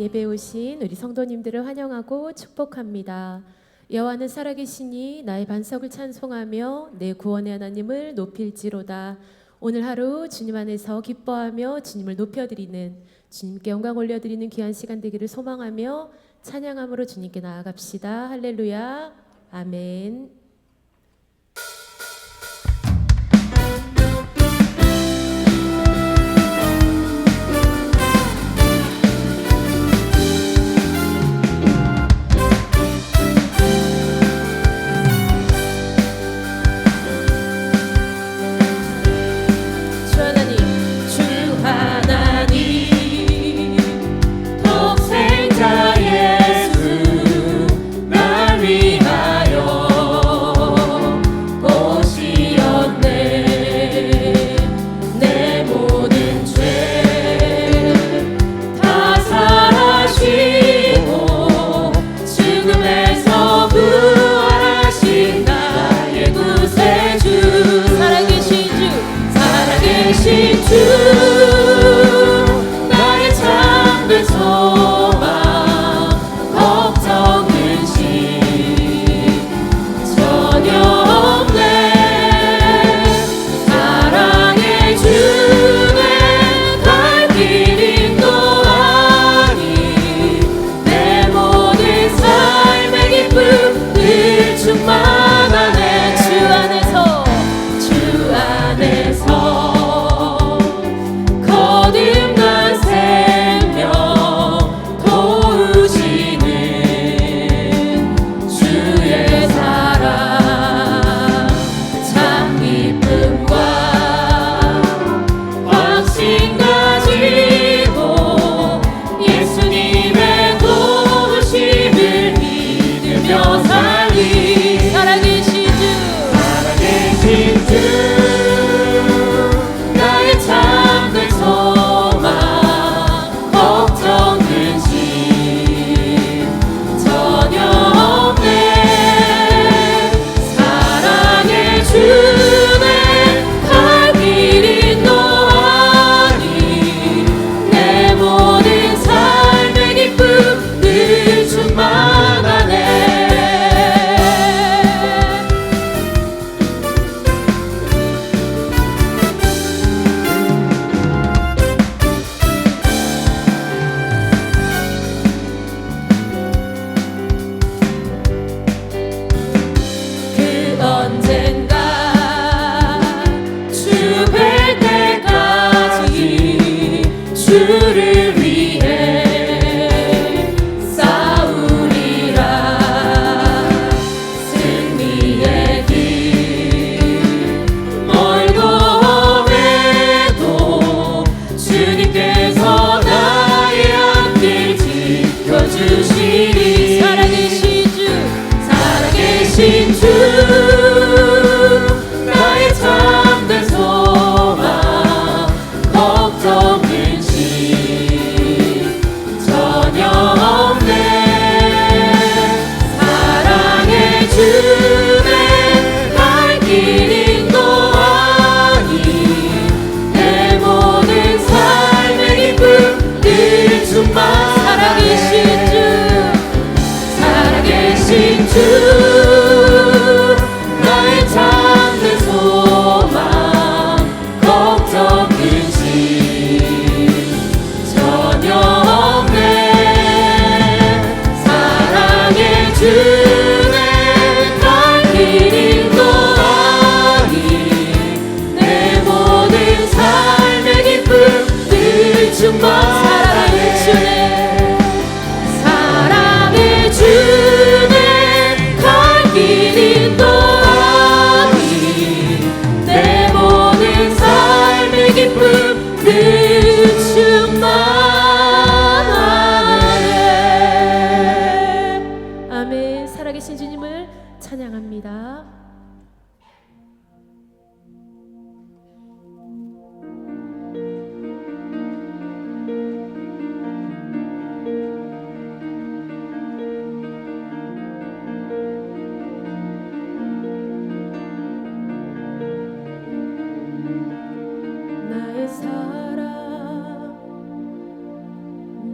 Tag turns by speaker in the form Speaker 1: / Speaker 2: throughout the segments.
Speaker 1: 예배에 오신 우리 성도님들을 환영하고 축복합니다. 여호와는 살아계시니 나의 반석을 찬송하며 내 구원의 하나님을 높일지로다. 오늘 하루 주님 안에서 기뻐하며 주님을 높여드리는, 주님께 영광 올려드리는 귀한 시간 되기를 소망하며 찬양함으로 주님께 나아갑시다. 할렐루야, 아멘.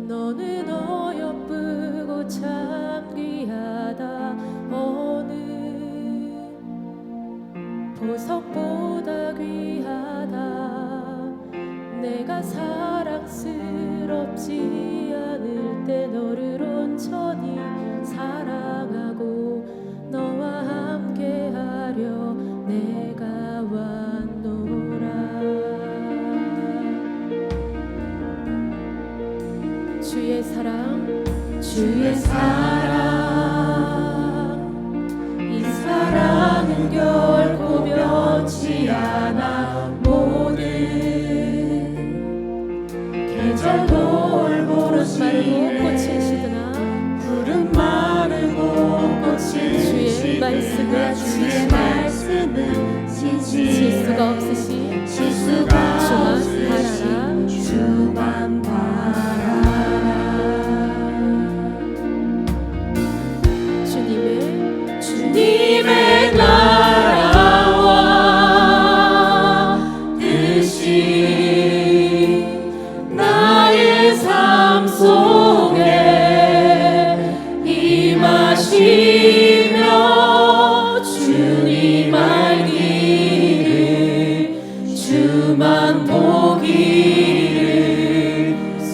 Speaker 2: 너는
Speaker 1: 보석보다 귀하다. 내가 사랑스럽지 않을 때 너를 온전히 사랑하고 너와 함께하려 내가 왔노라. 주의 사랑, 주의 사랑, 이 사랑은 결코 변치 않아. 모든 계절 돌보는 마르고 꽃을 시드나
Speaker 2: 푸른 마르고 꽃을
Speaker 1: 주의 말씀은 실수가 없으시 주만 바라라.
Speaker 2: 주만 바라라. 주님의 나라와 뜻이 나의 삶 속에 임하시며 주님 알기를 주만 보기를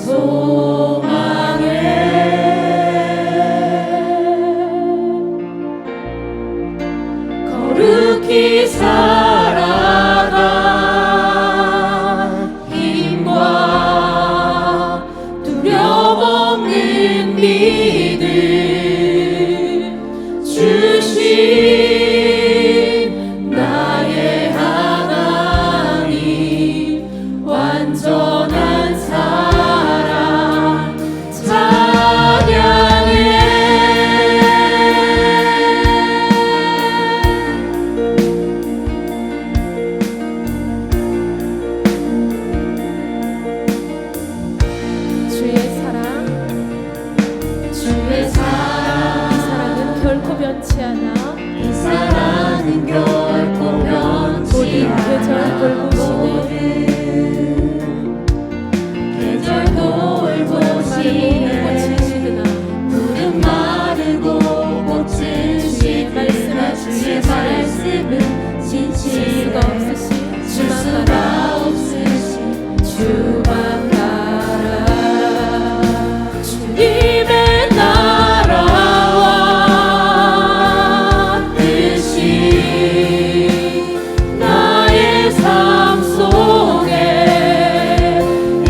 Speaker 2: 소망해. 거룩히 살아가 힘과 두려움 없는 믿음 주신 나의 하나님 완전한 사랑 찬양해.
Speaker 1: 주의 사랑, 이 사랑은 결코 변치 않아.
Speaker 2: 이 사랑은 결코 변치
Speaker 1: 모든 계절 돌보시네.
Speaker 2: 계절 돌보시네.
Speaker 1: 꽃을 시드나
Speaker 2: 푸른 마르고 꽃을 시드나 주의 말씀은
Speaker 1: 실수가 없으시
Speaker 2: 실수가 없으시
Speaker 1: 주만 바라.
Speaker 2: 주님의 나라와 뜻이 나의 삶 속에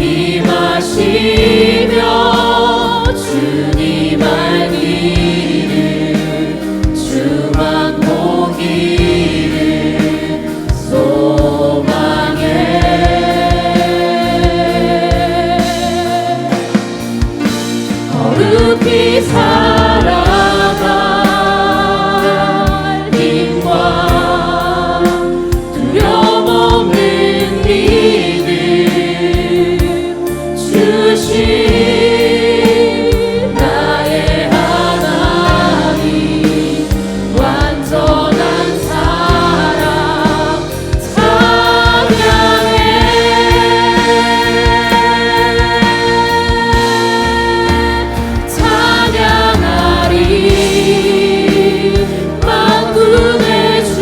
Speaker 2: 임하시며 주님 알기를 주만 보기를 소망해. 거룩히 살아갈 힘과 두려움 없는 믿음 주신 나의 하나님 완전한 사랑 찬양해. 찬양하리 만군의 주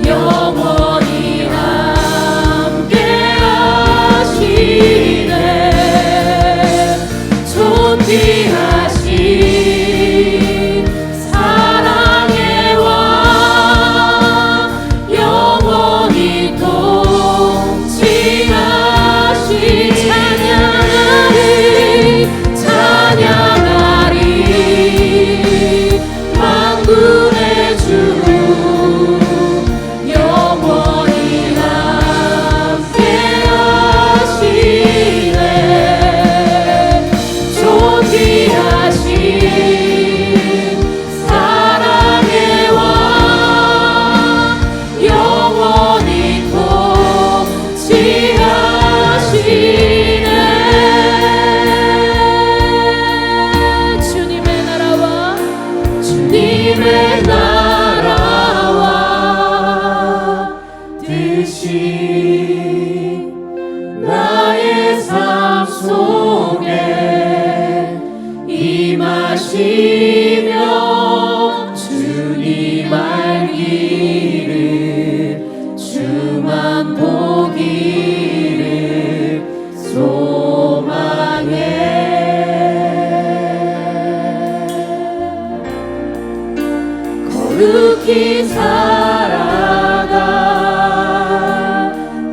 Speaker 2: 영원히 함께하시네. 존귀하신 사랑의 왕 영원히 통치하시. 찬양하리 만군의 주 영원히 함께하시네. 존귀하신 사랑의 왕 영원히 통치하시네. 주님의 나라와 뜻이 나의 삶 속에 임하시며 주님 알기 거룩히 살아가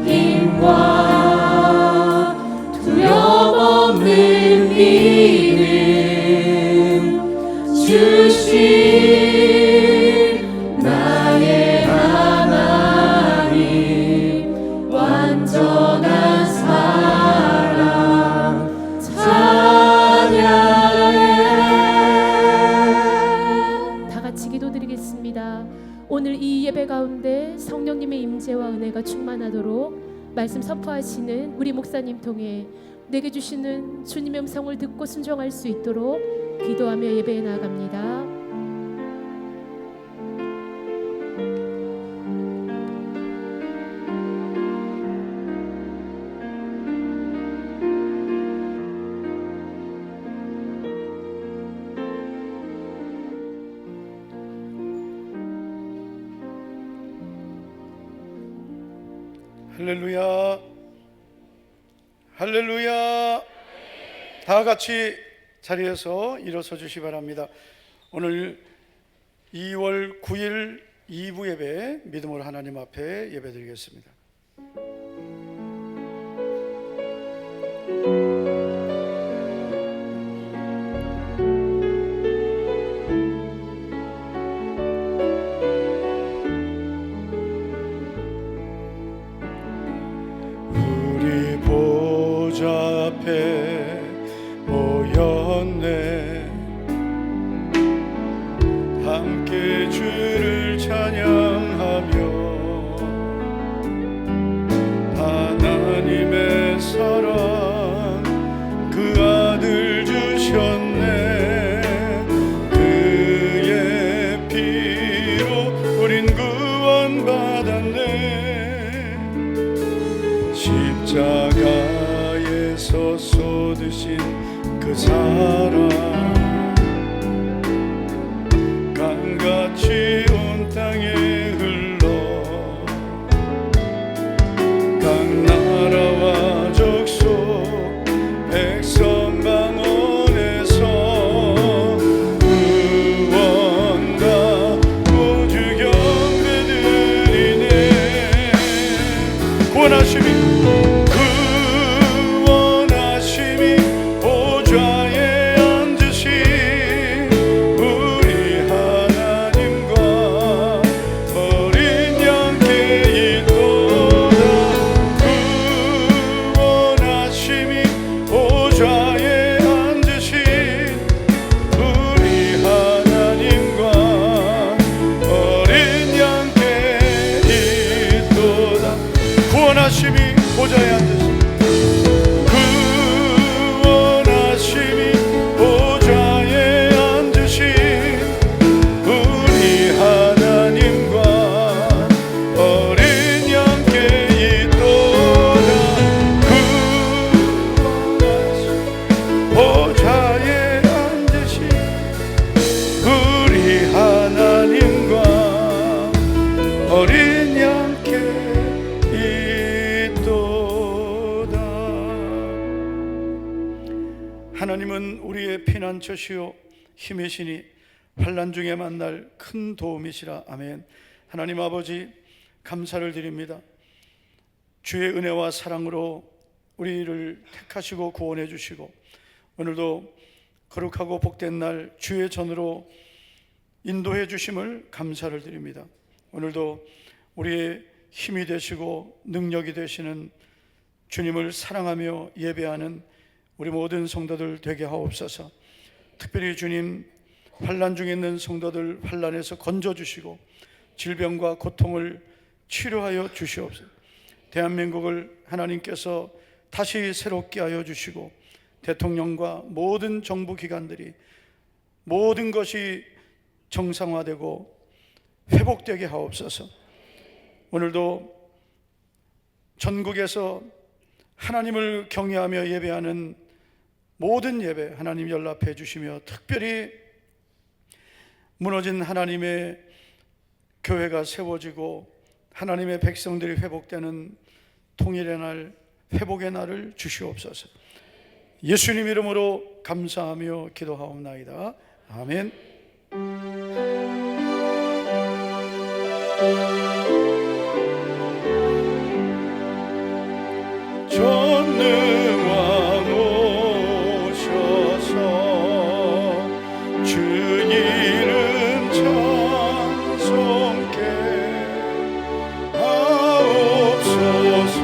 Speaker 2: 힘과 두려움 없는 믿음 주신 나의 하나님 완전한 사랑 찬양해.
Speaker 1: 다 같이 기도드리겠습니다. 오늘 이 예배 가운데 성령님의 임재와 은혜가 충만하도록 말씀 선포하시는 우리 목사님 통해 내게 주시는 주님의 음성을 듣고 순종할 수 있도록 기도하며 예배에 나아갑니다.
Speaker 3: 할렐루야, 할렐루야. 다 같이 자리에서 일어서 주시 바랍니다. 오늘 2월 9일 2부 예배 믿음으로 하나님 앞에 예배드리겠습니다. 우리 보좌 앞에 모였네. 함께 주를 찬양하며 하나님의 사랑 그 아들 주셨네. 그의 피로 우린 구원받았네. 십자가에서 쏟으신 그 사랑 강같이 온 땅에 흘러 각 나라와 족속 백성 방언에서 구원과 우주 경배드리네. 구원하심이 보좌에 앉으신 우리 하나님과 어린 양께 있도다. 구원하심이 보좌에 앉으신 우리 하나님과 어린 양께 있도다. 구원하심이 보좌에 앉으신 어린 양께 있도다. 하나님은 우리의 피난처시요 힘이시니 환난 중에 만날 큰 도움이시라. 아멘. 하나님 아버지 감사를 드립니다. 주의 은혜와 사랑으로 우리를 택하시고 구원해 주시고 오늘도 거룩하고 복된 날 주의 전으로 인도해 주심을 감사를 드립니다. 오늘도 우리의 힘이 되시고 능력이 되시는 주님을 사랑하며 예배하는 우리 모든 성도들 되게 하옵소서. 특별히 주님 환난 중에 있는 성도들 환난에서 건져주시고 질병과 고통을 치료하여 주시옵소서. 대한민국을 하나님께서 다시 새롭게 하여 주시고 대통령과 모든 정부기관들이 모든 것이 정상화되고 회복되게 하옵소서. 오늘도 전국에서 하나님을 경외하며 예배하는 모든 예배 하나님 연락해 주시며 특별히 무너진 하나님의 교회가 세워지고 하나님의 백성들이 회복되는 통일의 날, 회복의 날을 주시옵소서. 예수님 이름으로 감사하며 기도하옵나이다. 아멘. 전능왕 오셔서 주 이름 찬송케 하옵소서.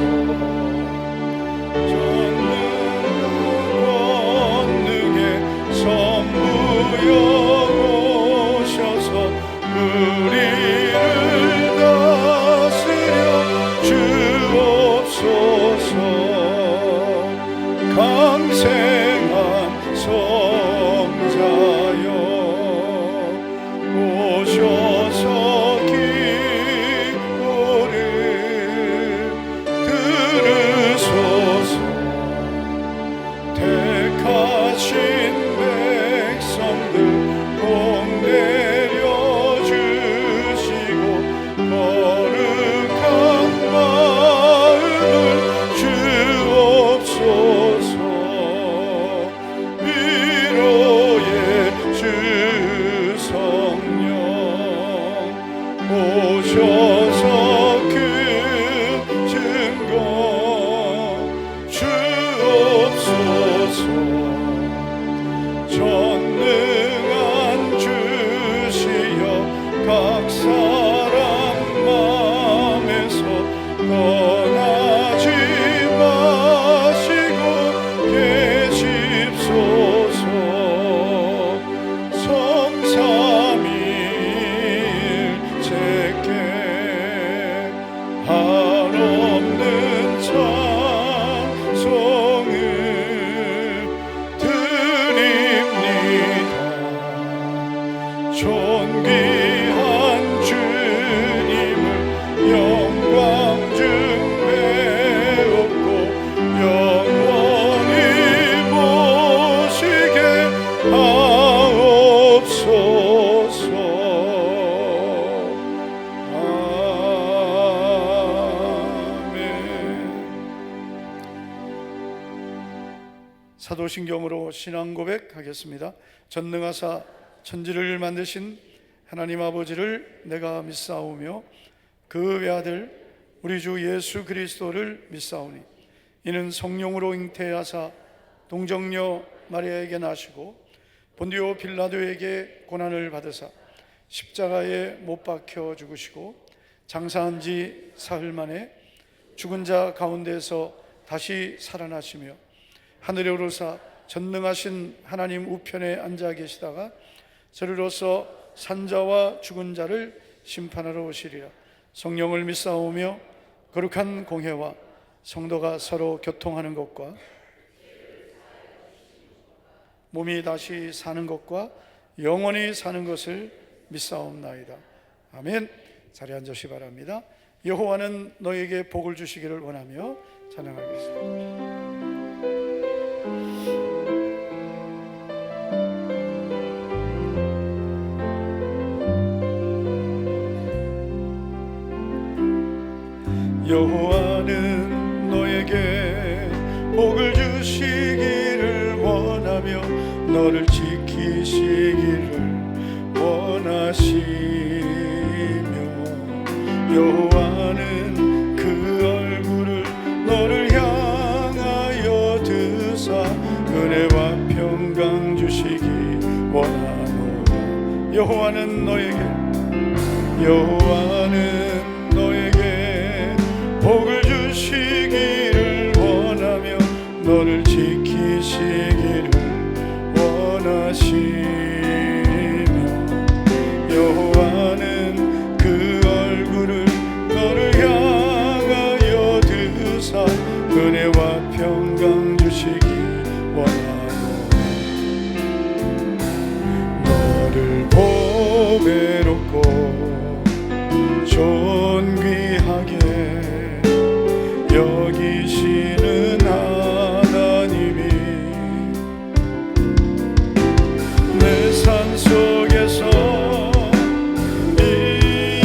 Speaker 3: 전능한 권능의 선무여 오셔서 우리를 다스려 주옵소서. 강생한 성자여 오셔서 기도를 들으소서. 택하신 백성들 복 내려주시고 거룩한 마음을 주옵소서. 위로의 주 성령 오셔서 그 증거 주옵소서. 전능한 주시여 각 사람 마음에서 떠나지 마시고 계십소서. 성삼일체께 한없는 찬송을 드립니다. 존귀한 주님을 영광 중 배웠고 영원히 모시게 하옵소서. 아멘. 사도신경으로 신앙 고백하겠습니다. 전능하사 천지를 만드신 하나님 아버지를 내가 믿사오며 그 외아들 우리 주 예수 그리스도를 믿사오니 이는 성령으로 잉태하사 동정녀 마리아에게 나시고 본디오 빌라도에게 고난을 받으사 십자가에 못 박혀 죽으시고 장사한 지 사흘 만에 죽은 자 가운데서 다시 살아나시며 하늘에 오르사 전능하신 하나님 우편에 앉아 계시다가 저리로서 산자와 죽은 자를 심판하러 오시리라. 성령을 믿사오며 거룩한 공회와 성도가 서로 교통하는 것과 몸이 다시 사는 것과 영원히 사는 것을 믿사옵나이다. 아멘. 자리에 앉으시 바랍니다. 여호와는 너에게 복을 주시기를 원하며 찬양하겠습니다. 여호와는 너에게 복을 주시기를 원하며 너를 지키시기를 원하시며 여호와는 그 얼굴을 너를 향하여 드사 은혜와 평강 주시기 원하노라. 여호와는 너에게 복을 주시기를 원하며 너를 지키시기를 원하시며 여호와는 그 얼굴을 너를 향하여 드사 은혜와 평강 주시기 원하노라. 너를 보배롭고 존귀하게 여기시는 하나님이 내 삶 속에서 이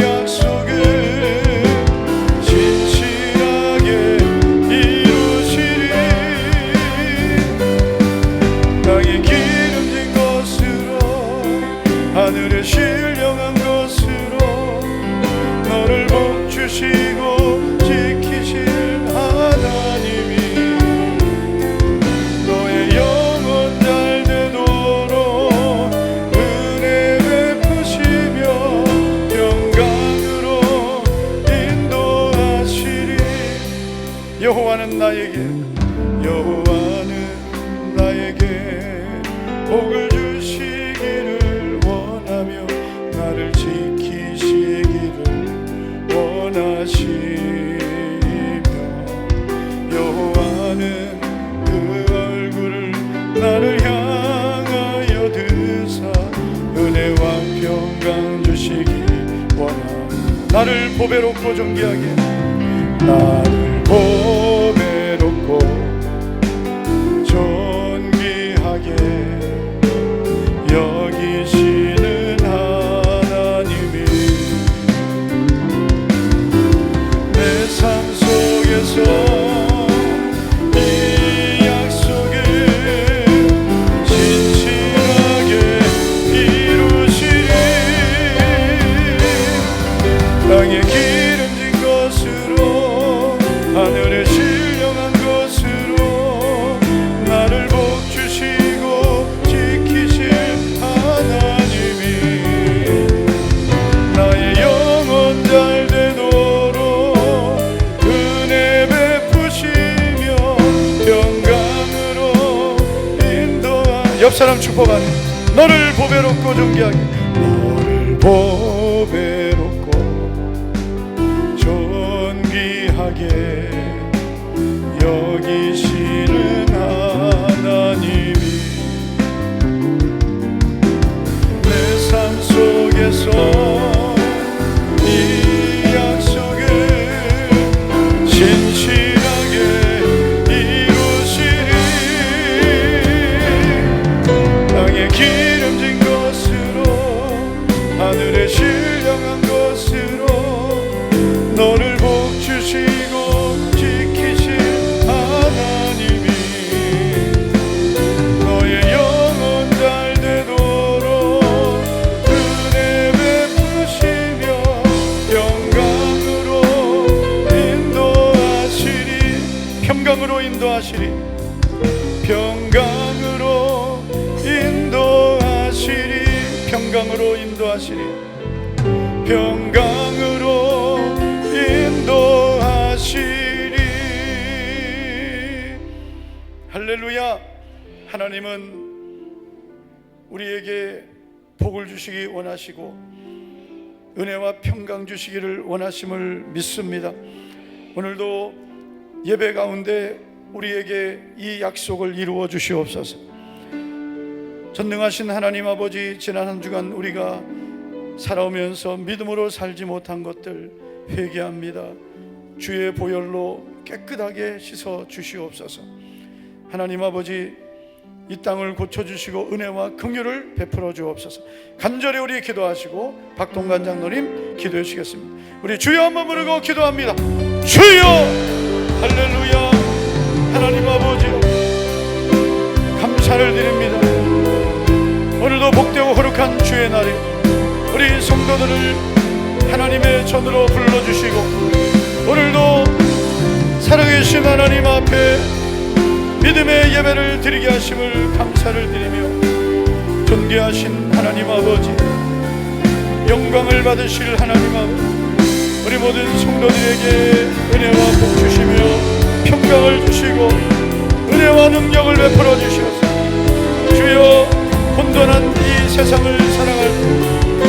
Speaker 3: 약속을 진실하게 이루시리. 땅에 기름진 것으로 하늘에 신령한 것으로 너를 복 주시고 지키실 하나님이 너의 영혼 잘 되도록 은혜 베푸시며 평강으로 인도하시리. 여호와는 나에게 복을 주시기를 원하며 나를 지키시기를 원하시며 여호와는 그 얼굴을 나를 향하여 드사 은혜와 평강 주시기 원하며 나를 보배롭고 존귀하게 나를 보배롭고 존귀하게 여기시는 하나님이 내 삶 속에서 이 약속을 신실하게 이루시리. 땅에 기름진 것으로 하늘에 신령한 것으로 나를 복 주시고 지키실 하나님이 나의 영혼 잘 되도록 은혜 베푸시며 평강으로 옆 사람 축복하네. 너를 보배롭고 존귀하게 너를 보배롭고 존귀하게 여기시는 하나님이 내 삶 속에서 이 약속을 신실하게 이루시리. 땅에 기름진 것으로 하늘에 신령한 것으로 너를 복 주시고 지키실 하나님이 너의 영혼 잘 되도록 은혜 베푸시며 평강으로 인도하시리. 평강으로 인도하시리. 평강으로 인도하시리. 평강으로 인도하시리. 평강으로 인도하시리. 할렐루야. 하나님은 우리에게 복을 주시기 원하시고 은혜와 평강 주시기를 원하심을 믿습니다. 오늘도 예배 가운데 우리에게 이 약속을 이루어 주시옵소서. 전능하신 하나님 아버지, 지난 한 주간 우리가 살아오면서 믿음으로 살지 못한 것들 회개합니다. 주의 보혈로 깨끗하게 씻어 주시옵소서. 하나님 아버지, 이 땅을 고쳐주시고 은혜와 긍휼을 베풀어 주옵소서. 간절히 우리 기도하시고 박동관 장로님 기도해 주시겠습니다. 우리 주여 한번 부르고 기도합니다. 주여. 할렐루야. 하나님 아버지 감사를 드립니다. 오늘도 복되고 거룩한 주의 날에 우리 성도들을 하나님의 전으로 불러주시고 오늘도 살아계신 하나님 앞에 믿음의 예배를 드리게 하심을 감사를 드리며 존귀하신 하나님 아버지, 영광을 받으실 하나님 아버지, 우리 모든 성도들에게 은혜와 복 주시며 평강을 주시고 은혜와 능력을 베풀어 주시옵소서. 주여, 혼돈한 이 세상을 살아갈 때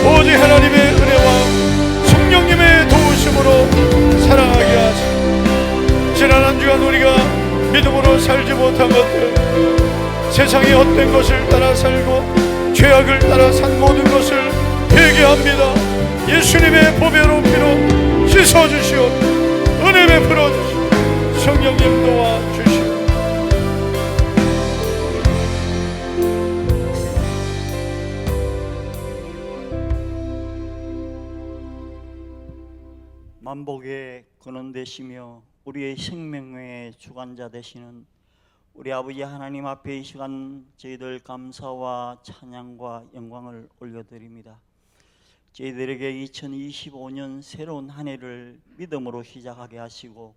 Speaker 3: 오직 하나님의 은혜와 성령님의 도우심으로 살아가게 하시고 지난 한 주간 우리가 믿음으로 살지 못한 것들, 세상의 헛된 것을 따라 살고 죄악을 따라 산 모든 것을 회개합니다. 예수님의 보배로운 피로 씻어주시오. 은혜 베풀어 주시오. 성령님 도와주시오.
Speaker 2: 만복의 근원 되시며 우리의 생명의 주관자 되시는 우리 아버지 하나님 앞에 이 시간 저희들 감사와 찬양과 영광을 올려드립니다. 저희들에게 2025년 새로운 한 해를 믿음으로 시작하게 하시고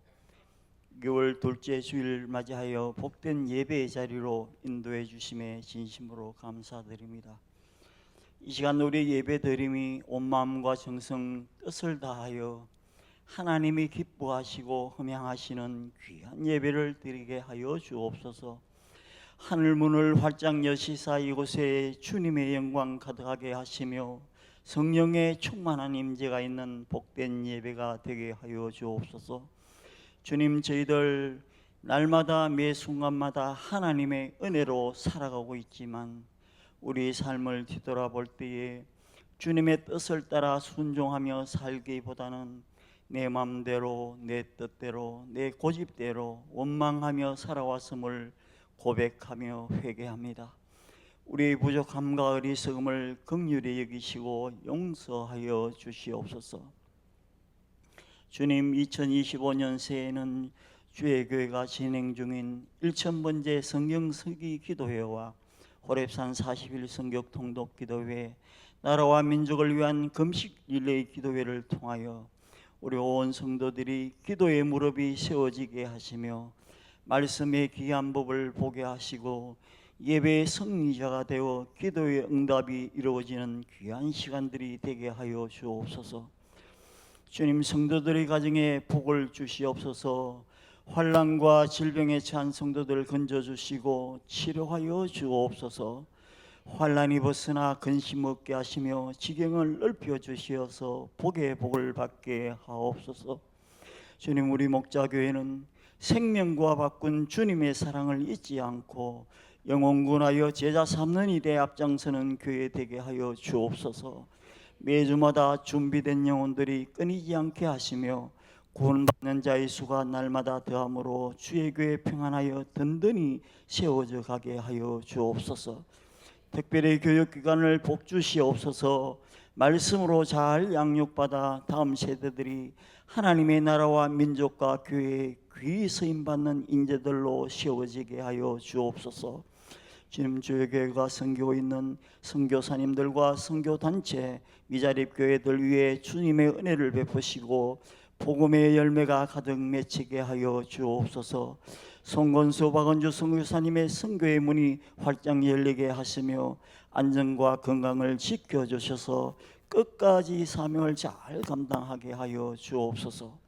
Speaker 2: 6월 둘째 주일 맞이하여 복된 예배의 자리로 인도해 주심에 진심으로 감사드립니다. 이 시간 우리 예배 드림이 온 마음과 정성 뜻을 다하여 하나님이 기뻐하시고 흠양하시는 귀한 예배를 드리게 하여 주옵소서. 하늘 문을 활짝 여시사 이곳에 주님의 영광 가득하게 하시며 성령의 충만한 임재가 있는 복된 예배가 되게 하여 주옵소서. 주님, 저희들 날마다 매 순간마다 하나님의 은혜로 살아가고 있지만 우리 삶을 뒤돌아볼 때에 주님의 뜻을 따라 순종하며 살기보다는 내 마음대로, 내 뜻대로, 내 고집대로 원망하며 살아왔음을 고백하며 회개합니다. 우리의 부족함과 어리석음을 긍휼히 여기시고 용서하여 주시옵소서. 주님, 2025년 새해에는 주의 교회가 진행 중인 1000번째 성경 서기 기도회와 호렙산 40일 성격 통독 기도회, 나라와 민족을 위한 금식 릴레이 기도회를 통하여 우리 온 성도들이 기도의 무릎이 세워지게 하시며 말씀의 귀한 법을 보게 하시고 예배의 승리자가 되어 기도의 응답이 이루어지는 귀한 시간들이 되게 하여 주옵소서. 주님, 성도들의 가정에 복을 주시옵소서. 환난과 질병에 처한 성도들을 건져주시고 치료하여 주옵소서. 환난이 벗어나 근심 없게 하시며 지경을 넓혀 주시어서 복의 복을 받게 하옵소서. 주님, 우리 목자교회는 생명과 바꾼 주님의 사랑을 잊지 않고 영혼군하여 제자 삼는 일에 앞장서는 교회 되게 하여 주옵소서. 매주마다 준비된 영혼들이 끊이지 않게 하시며 구원받는 자의 수가 날마다 더함으로 주의 교회 평안하여 든든히 세워져 가게 하여 주옵소서. 특별히 교육기관을 복주시옵소서. 말씀으로 잘 양육받아 다음 세대들이 하나님의 나라와 민족과 교회에 귀히 쓰임받는 인재들로 세워지게 하여 주옵소서. 주님, 주의 교회가 섬기고 있는 선교사님들과 선교단체, 미자립교회들 위해 주님의 은혜를 베푸시고 복음의 열매가 가득 맺히게 하여 주옵소서. 송건수 박은주 선교사님의 선교의 문이 활짝 열리게 하시며 안전과 건강을 지켜주셔서 끝까지 사명을 잘 감당하게 하여 주옵소서.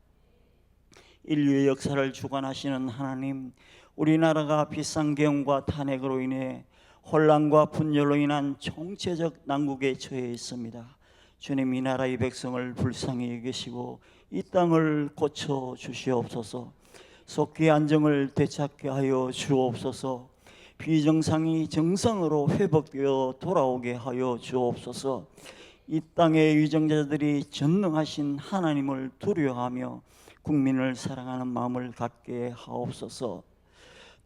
Speaker 2: 인류의 역사를 주관하시는 하나님, 우리나라가 비상계엄과 탄핵으로 인해 혼란과 분열로 인한 총체적 난국에 처해 있습니다. 주님, 이 나라의 백성을 불쌍히 여기시고 이 땅을 고쳐 주시옵소서. 속히 안정을 되찾게 하여 주옵소서. 비정상이 정상으로 회복되어 돌아오게 하여 주옵소서. 이 땅의 위정자들이 전능하신 하나님을 두려워하며 국민을 사랑하는 마음을 갖게 하옵소서.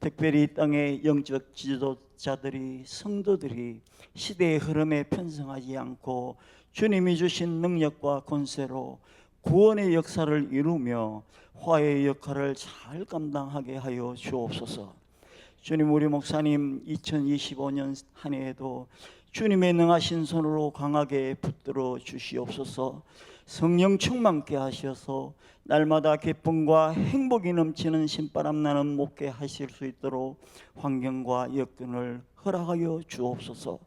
Speaker 2: 특별히 이 땅의 영적 지도자들이, 성도들이 시대의 흐름에 편승하지 않고 주님이 주신 능력과 권세로 구원의 역사를 이루며 화해의 역할을 잘 감당하게 하여 주옵소서. 주님, 우리 목사님 2025년 한 해에도 주님의 능하신 손으로 강하게 붙들어 주시옵소서. 성령 충만케 하셔서 날마다 기쁨과 행복이 넘치는 신바람 나는 목회 하실 수 있도록 환경과 여건을 허락하여 주옵소서.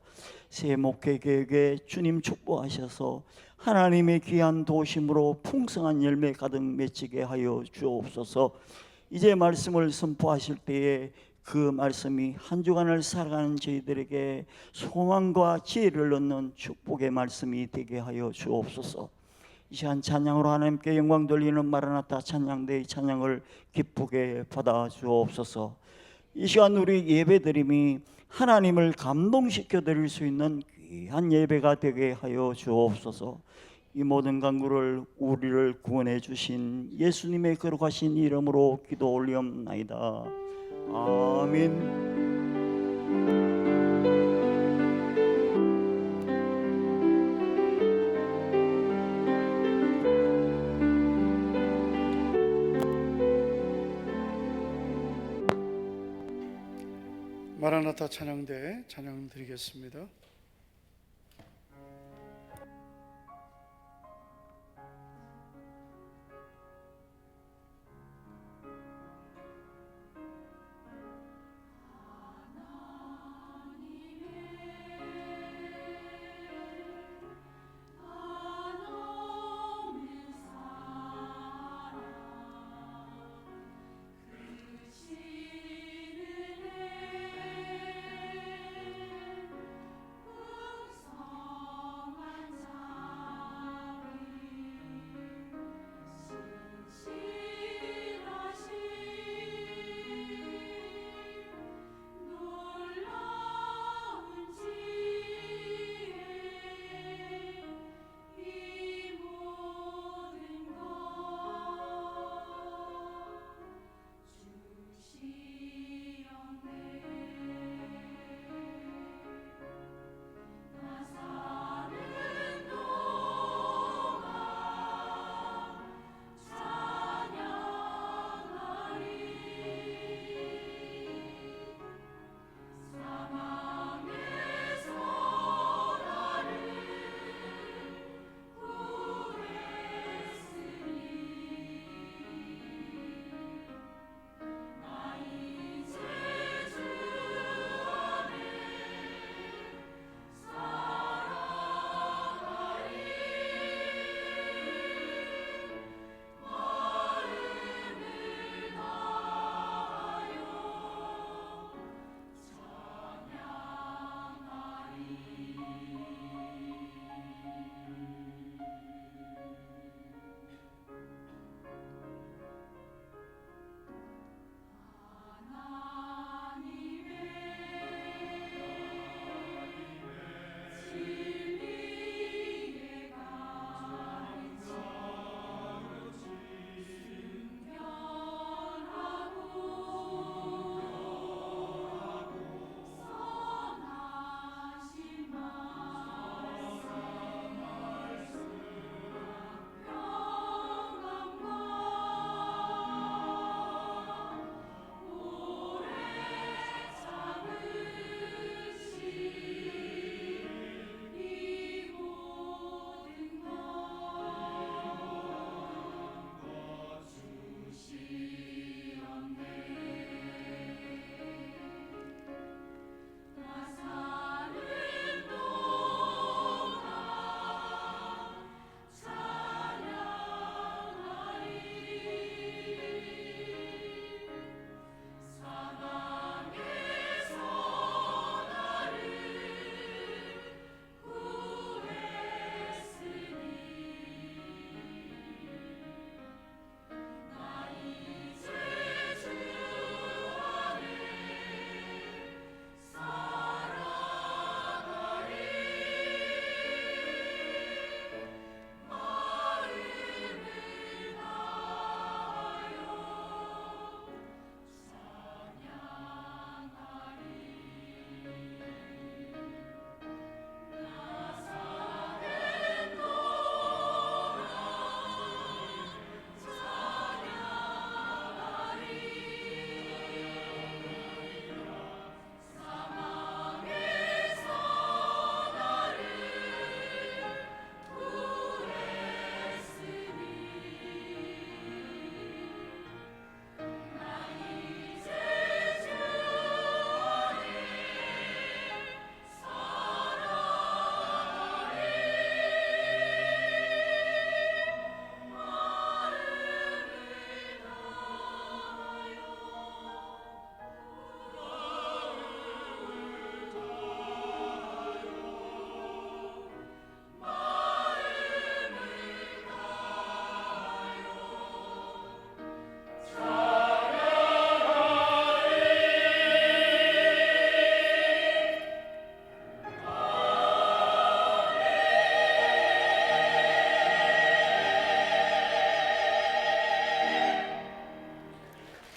Speaker 2: 새 목회 계획에 주님 축복하셔서 하나님의 귀한 도심으로 풍성한 열매 가득 맺히게 하여 주옵소서. 이제 말씀을 선포하실 때에 그 말씀이 한 주간을 살아가는 저희들에게 소망과 지혜를 얻는 축복의 말씀이 되게 하여 주옵소서. 이 시간 찬양으로 하나님께 영광 돌리는 마라나타 찬양대의 찬양을 기쁘게 받아 주옵소서. 이 시간 우리 예배드림이 하나님을 감동시켜 드릴 수 있는 귀한 예배가 되게 하여 주옵소서. 이 모든 간구를 우리를 구원해 주신 예수님의 거룩하신 이름으로 기도 올리옵나이다. 아멘.
Speaker 3: 마라나타 찬양대 찬양 드리겠습니다.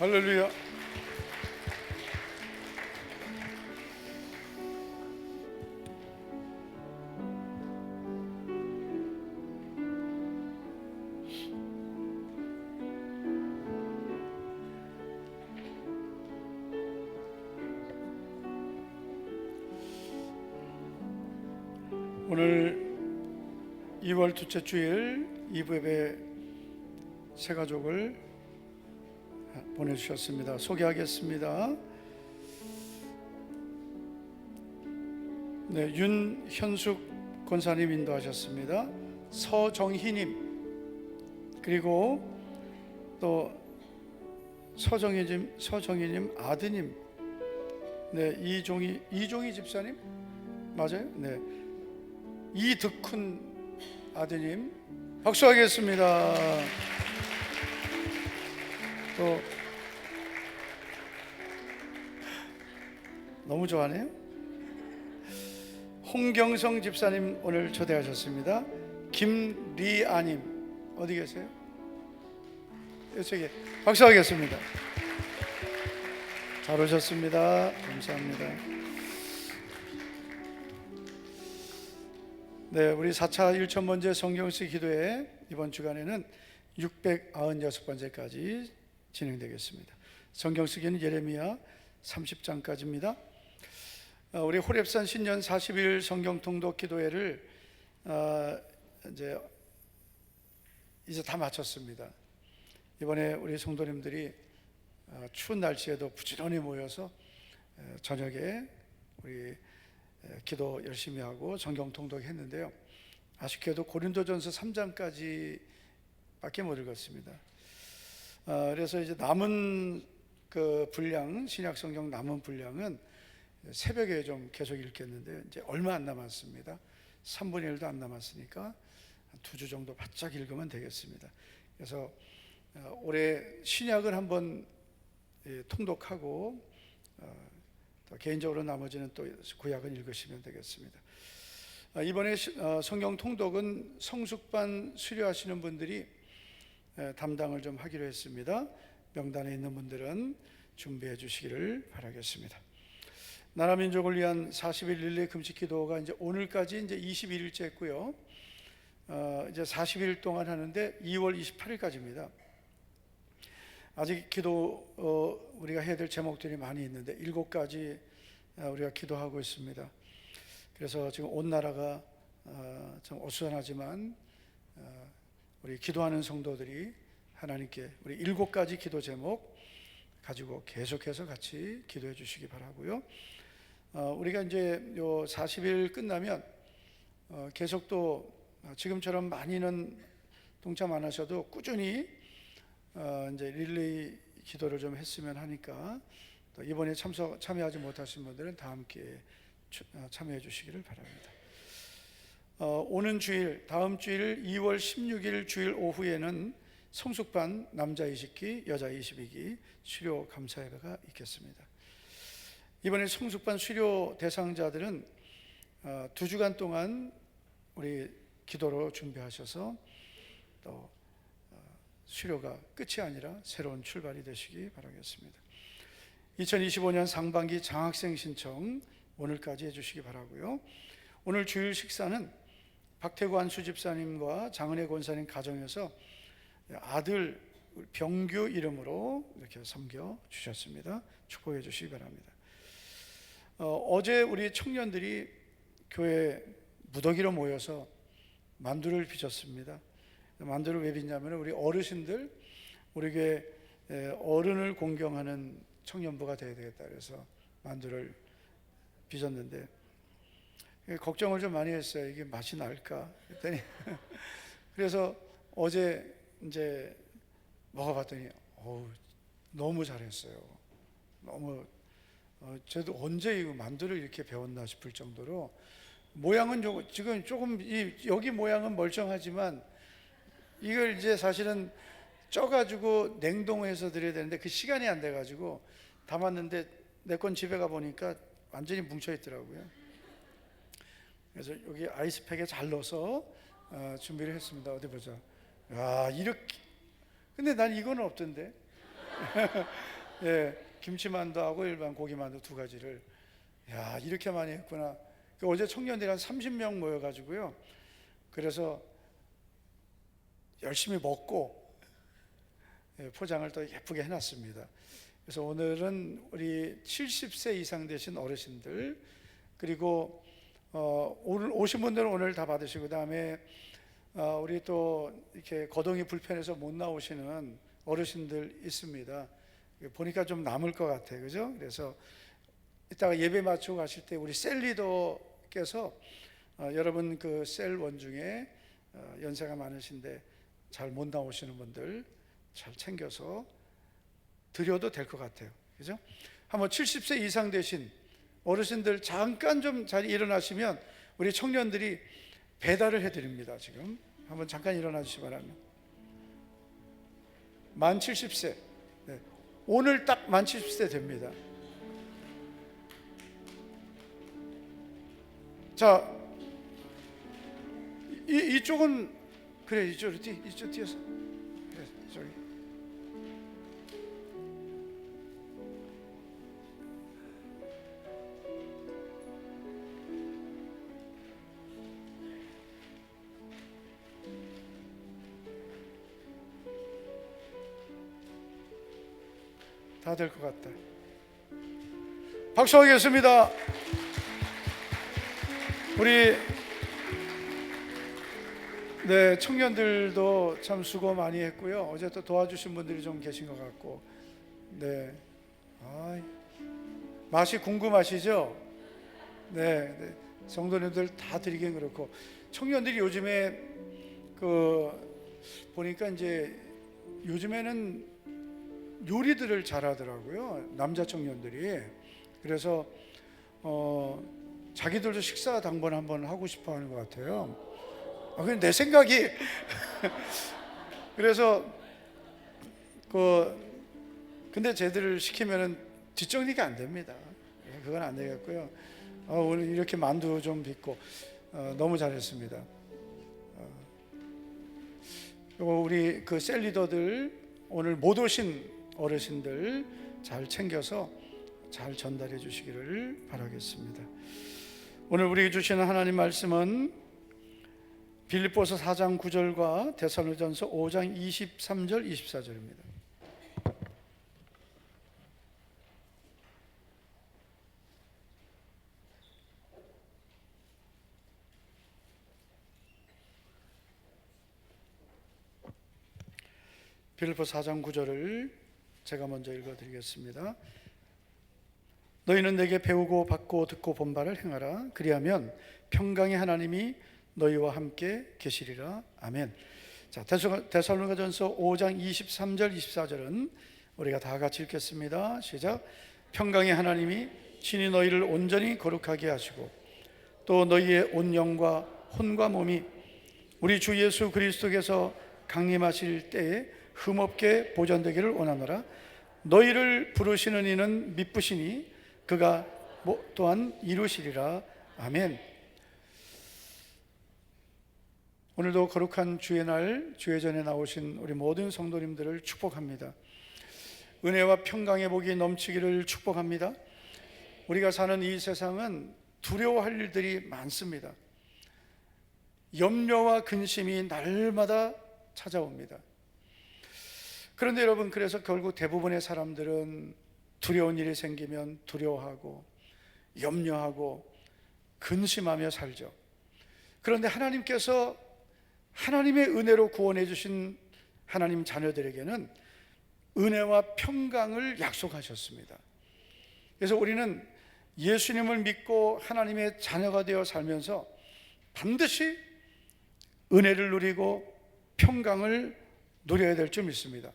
Speaker 3: 할렐루야. 오늘 2월 둘째 주일 2부 예배 새 가족을 보내주셨습니다. 소개하겠습니다. 네, 윤현숙 권사님 인도하셨습니다. 서정희님, 그리고 또 서정희님 아드님, 네, 이종희 집사님 맞아요? 네, 이득훈 아드님 박수하겠습니다. 또 너무 좋아하네요. 홍경성 집사님 오늘 초대하셨습니다. 김리아님 어디 계세요? 이쪽에 박수하겠습니다. 잘 오셨습니다. 감사합니다. 네, 우리 4차 1,000번째 성경쓰기 기도회 이번 주간에는 696번째까지 진행되겠습니다. 성경쓰기는 예레미야 30장까지입니다. 우리 호렙산 신년 40일 성경통독 기도회를 이제 다 마쳤습니다. 이번에 우리 성도님들이 추운 날씨에도 부지런히 모여서 저녁에 우리 기도 열심히 하고 성경 통독했는데요. 아쉽게도 고린도전서 3장까지 밖에 못 읽었습니다. 그래서 이제 남은 그 분량, 신약 성경 남은 분량은 새벽에 좀 계속 읽겠는데 이제 얼마 안 남았습니다. 3분의 1도 안 남았으니까 2주 정도 바짝 읽으면 되겠습니다. 그래서 올해 신약을 한번 통독하고 개인적으로 나머지는 또 구약은 읽으시면 되겠습니다. 이번에 성경 통독은 성숙반 수료하시는 분들이 담당을 좀 하기로 했습니다. 명단에 있는 분들은 준비해 주시기를 바라겠습니다. 나라 민족을 위한 40일 릴레이 금식 기도가 이제 오늘까지 이제 21일째 했고요. 이제 40일 동안 하는데 2월 28일까지입니다. 아직 기도 우리가 해야 될 제목들이 많이 있는데 7가지 우리가 기도하고 있습니다. 그래서 지금 온 나라가 좀 어수선하지만 우리 기도하는 성도들이 하나님께 우리 7가지 기도 제목 가지고 계속해서 같이 기도해 주시기 바라고요. 우리가 이제 요 40일 끝나면 계속 또 지금처럼 많이는 동참 안 하셔도 꾸준히 이제 릴레이 기도를 좀 했으면 하니까 또 이번에 참여하지 못하신 분들은 다 함께 참여해 주시기를 바랍니다. 오는 주일, 다음 주일 2월 16일 주일 오후에는 성숙반 남자 20기, 여자 22기 수료 감사 예배가 있겠습니다. 이번에 성숙반 수료 대상자들은 2주간 동안 우리 기도로 준비하셔서 또 수료가 끝이 아니라 새로운 출발이 되시기 바라겠습니다. 2025년 상반기 장학생 신청 오늘까지 해주시기 바라고요. 오늘 주일 식사는 박태구 안수 집사님과 장은혜 권사님 가정에서 아들 병규 이름으로 이렇게 섬겨 주셨습니다. 축복해 주시기 바랍니다. 어제 우리 청년들이 교회 무더기로 모여서 만두를 빚었습니다. 만두를 왜 빚냐면 우리 어르신들, 우리 교회 어른을 공경하는 청년부가 되어야 되겠다 그래서 만두를 빚었는데 걱정을 좀 많이 했어요. 이게 맛이 날까 그랬더니 그래서 어제 이제 먹어봤더니 너무 잘했어요. 너무 저도 언제 이거 만두를 이렇게 배웠나 싶을 정도로 모양은 지금 조금 여기 모양은 멀쩡하지만 이걸 이제 사실은 쪄가지고 냉동해서 드려야 되는데 그 시간이 안 돼가지고 담았는데 내 건 집에 가 보니까 완전히 뭉쳐 있더라고요. 그래서 여기 아이스팩에 잘 넣어서 준비를 했습니다. 어디 보자. 야, 이렇게. 근데 난 이거는 없던데. 예, 김치만두하고 일반 고기만두 두 가지를. 야, 이렇게 많이 했구나. 어제 청년들이 한 30명 모여가지고요. 그래서 열심히 먹고 포장을 또 예쁘게 해놨습니다. 그래서 오늘은 우리 70세 이상 되신 어르신들, 그리고 오늘 오신 분들은 오늘 다 받으시고, 그다음에 우리 또 이렇게 거동이 불편해서 못 나오시는 어르신들 있습니다. 보니까 좀 남을 것 같아요, 그죠? 그래서 이따가 예배 마치고 가실 때 우리 셀 리더께서 여러분 그 셀원 중에 연세가 많으신데 잘 못 나오시는 분들 잘 챙겨서 드려도 될 것 같아요, 그죠? 한번 70세 이상 되신 어르신들 잠깐 좀 자리 일어나시면 우리 청년들이 배달을 해드립니다. 지금 한번 잠깐 일어나 주시기 바랍니다. 만 70세, 네. 오늘 딱 만 70세 됩니다. 자, 이쪽은 그래, 이쪽 뛰어서 그래, 저기. 다 될 것 같다. 박수하겠습니다. 우리 청년들도 참 수고 많이 했고요. 어제 또 도와주신 분들이 좀 계신 것 같고, 맛이 궁금하시죠? 네, 성도님들 다 드리긴 그렇고, 청년들이 요즘에 보니까 이제 요즘에는 요리들을 잘하더라고요, 남자 청년들이. 그래서 자기들도 식사 당번 한번 하고 싶어 하는 것 같아요. 그냥 내 생각이 그래서 근데 쟤들을 시키면은 뒷정리가 안 됩니다. 그건 안 되겠고요. 오늘 이렇게 만두 좀 빚고 너무 잘했습니다. 그리고 우리 그 셀리더들, 오늘 못 오신 어르신들 잘 챙겨서 잘 전달해 주시기를 바라겠습니다. 오늘 우리에게 주시는 하나님 말씀은 빌립보서 4장 9절과 데살로니가전서 5장 23절 24절입니다. 빌립보서 4장 9절을 제가 먼저 읽어드리겠습니다. 너희는 내게 배우고 받고 듣고 본 바를 행하라. 그리하면 평강의 하나님이 너희와 함께 계시리라. 아멘. 자, 데살로니가전서 5장 23절 24절은 우리가 다 같이 읽겠습니다. 시작. 평강의 하나님이 친히 너희를 온전히 거룩하게 하시고 또 너희의 온 영과 혼과 몸이 우리 주 예수 그리스도께서 강림하실 때에 흠없게 보존되기를 원하노라. 너희를 부르시는 이는 미쁘시니 그가 또한 이루시리라. 아멘. 오늘도 거룩한 주의 날, 주의 전에 나오신 우리 모든 성도님들을 축복합니다. 은혜와 평강의 복이 넘치기를 축복합니다. 우리가 사는 이 세상은 두려워할 일들이 많습니다. 염려와 근심이 날마다 찾아옵니다. 그런데 여러분, 그래서 결국 대부분의 사람들은 두려운 일이 생기면 두려워하고 염려하고 근심하며 살죠. 그런데 하나님께서 하나님의 은혜로 구원해 주신 하나님 자녀들에게는 은혜와 평강을 약속하셨습니다. 그래서 우리는 예수님을 믿고 하나님의 자녀가 되어 살면서 반드시 은혜를 누리고 평강을 누려야 될 줄 믿습니다.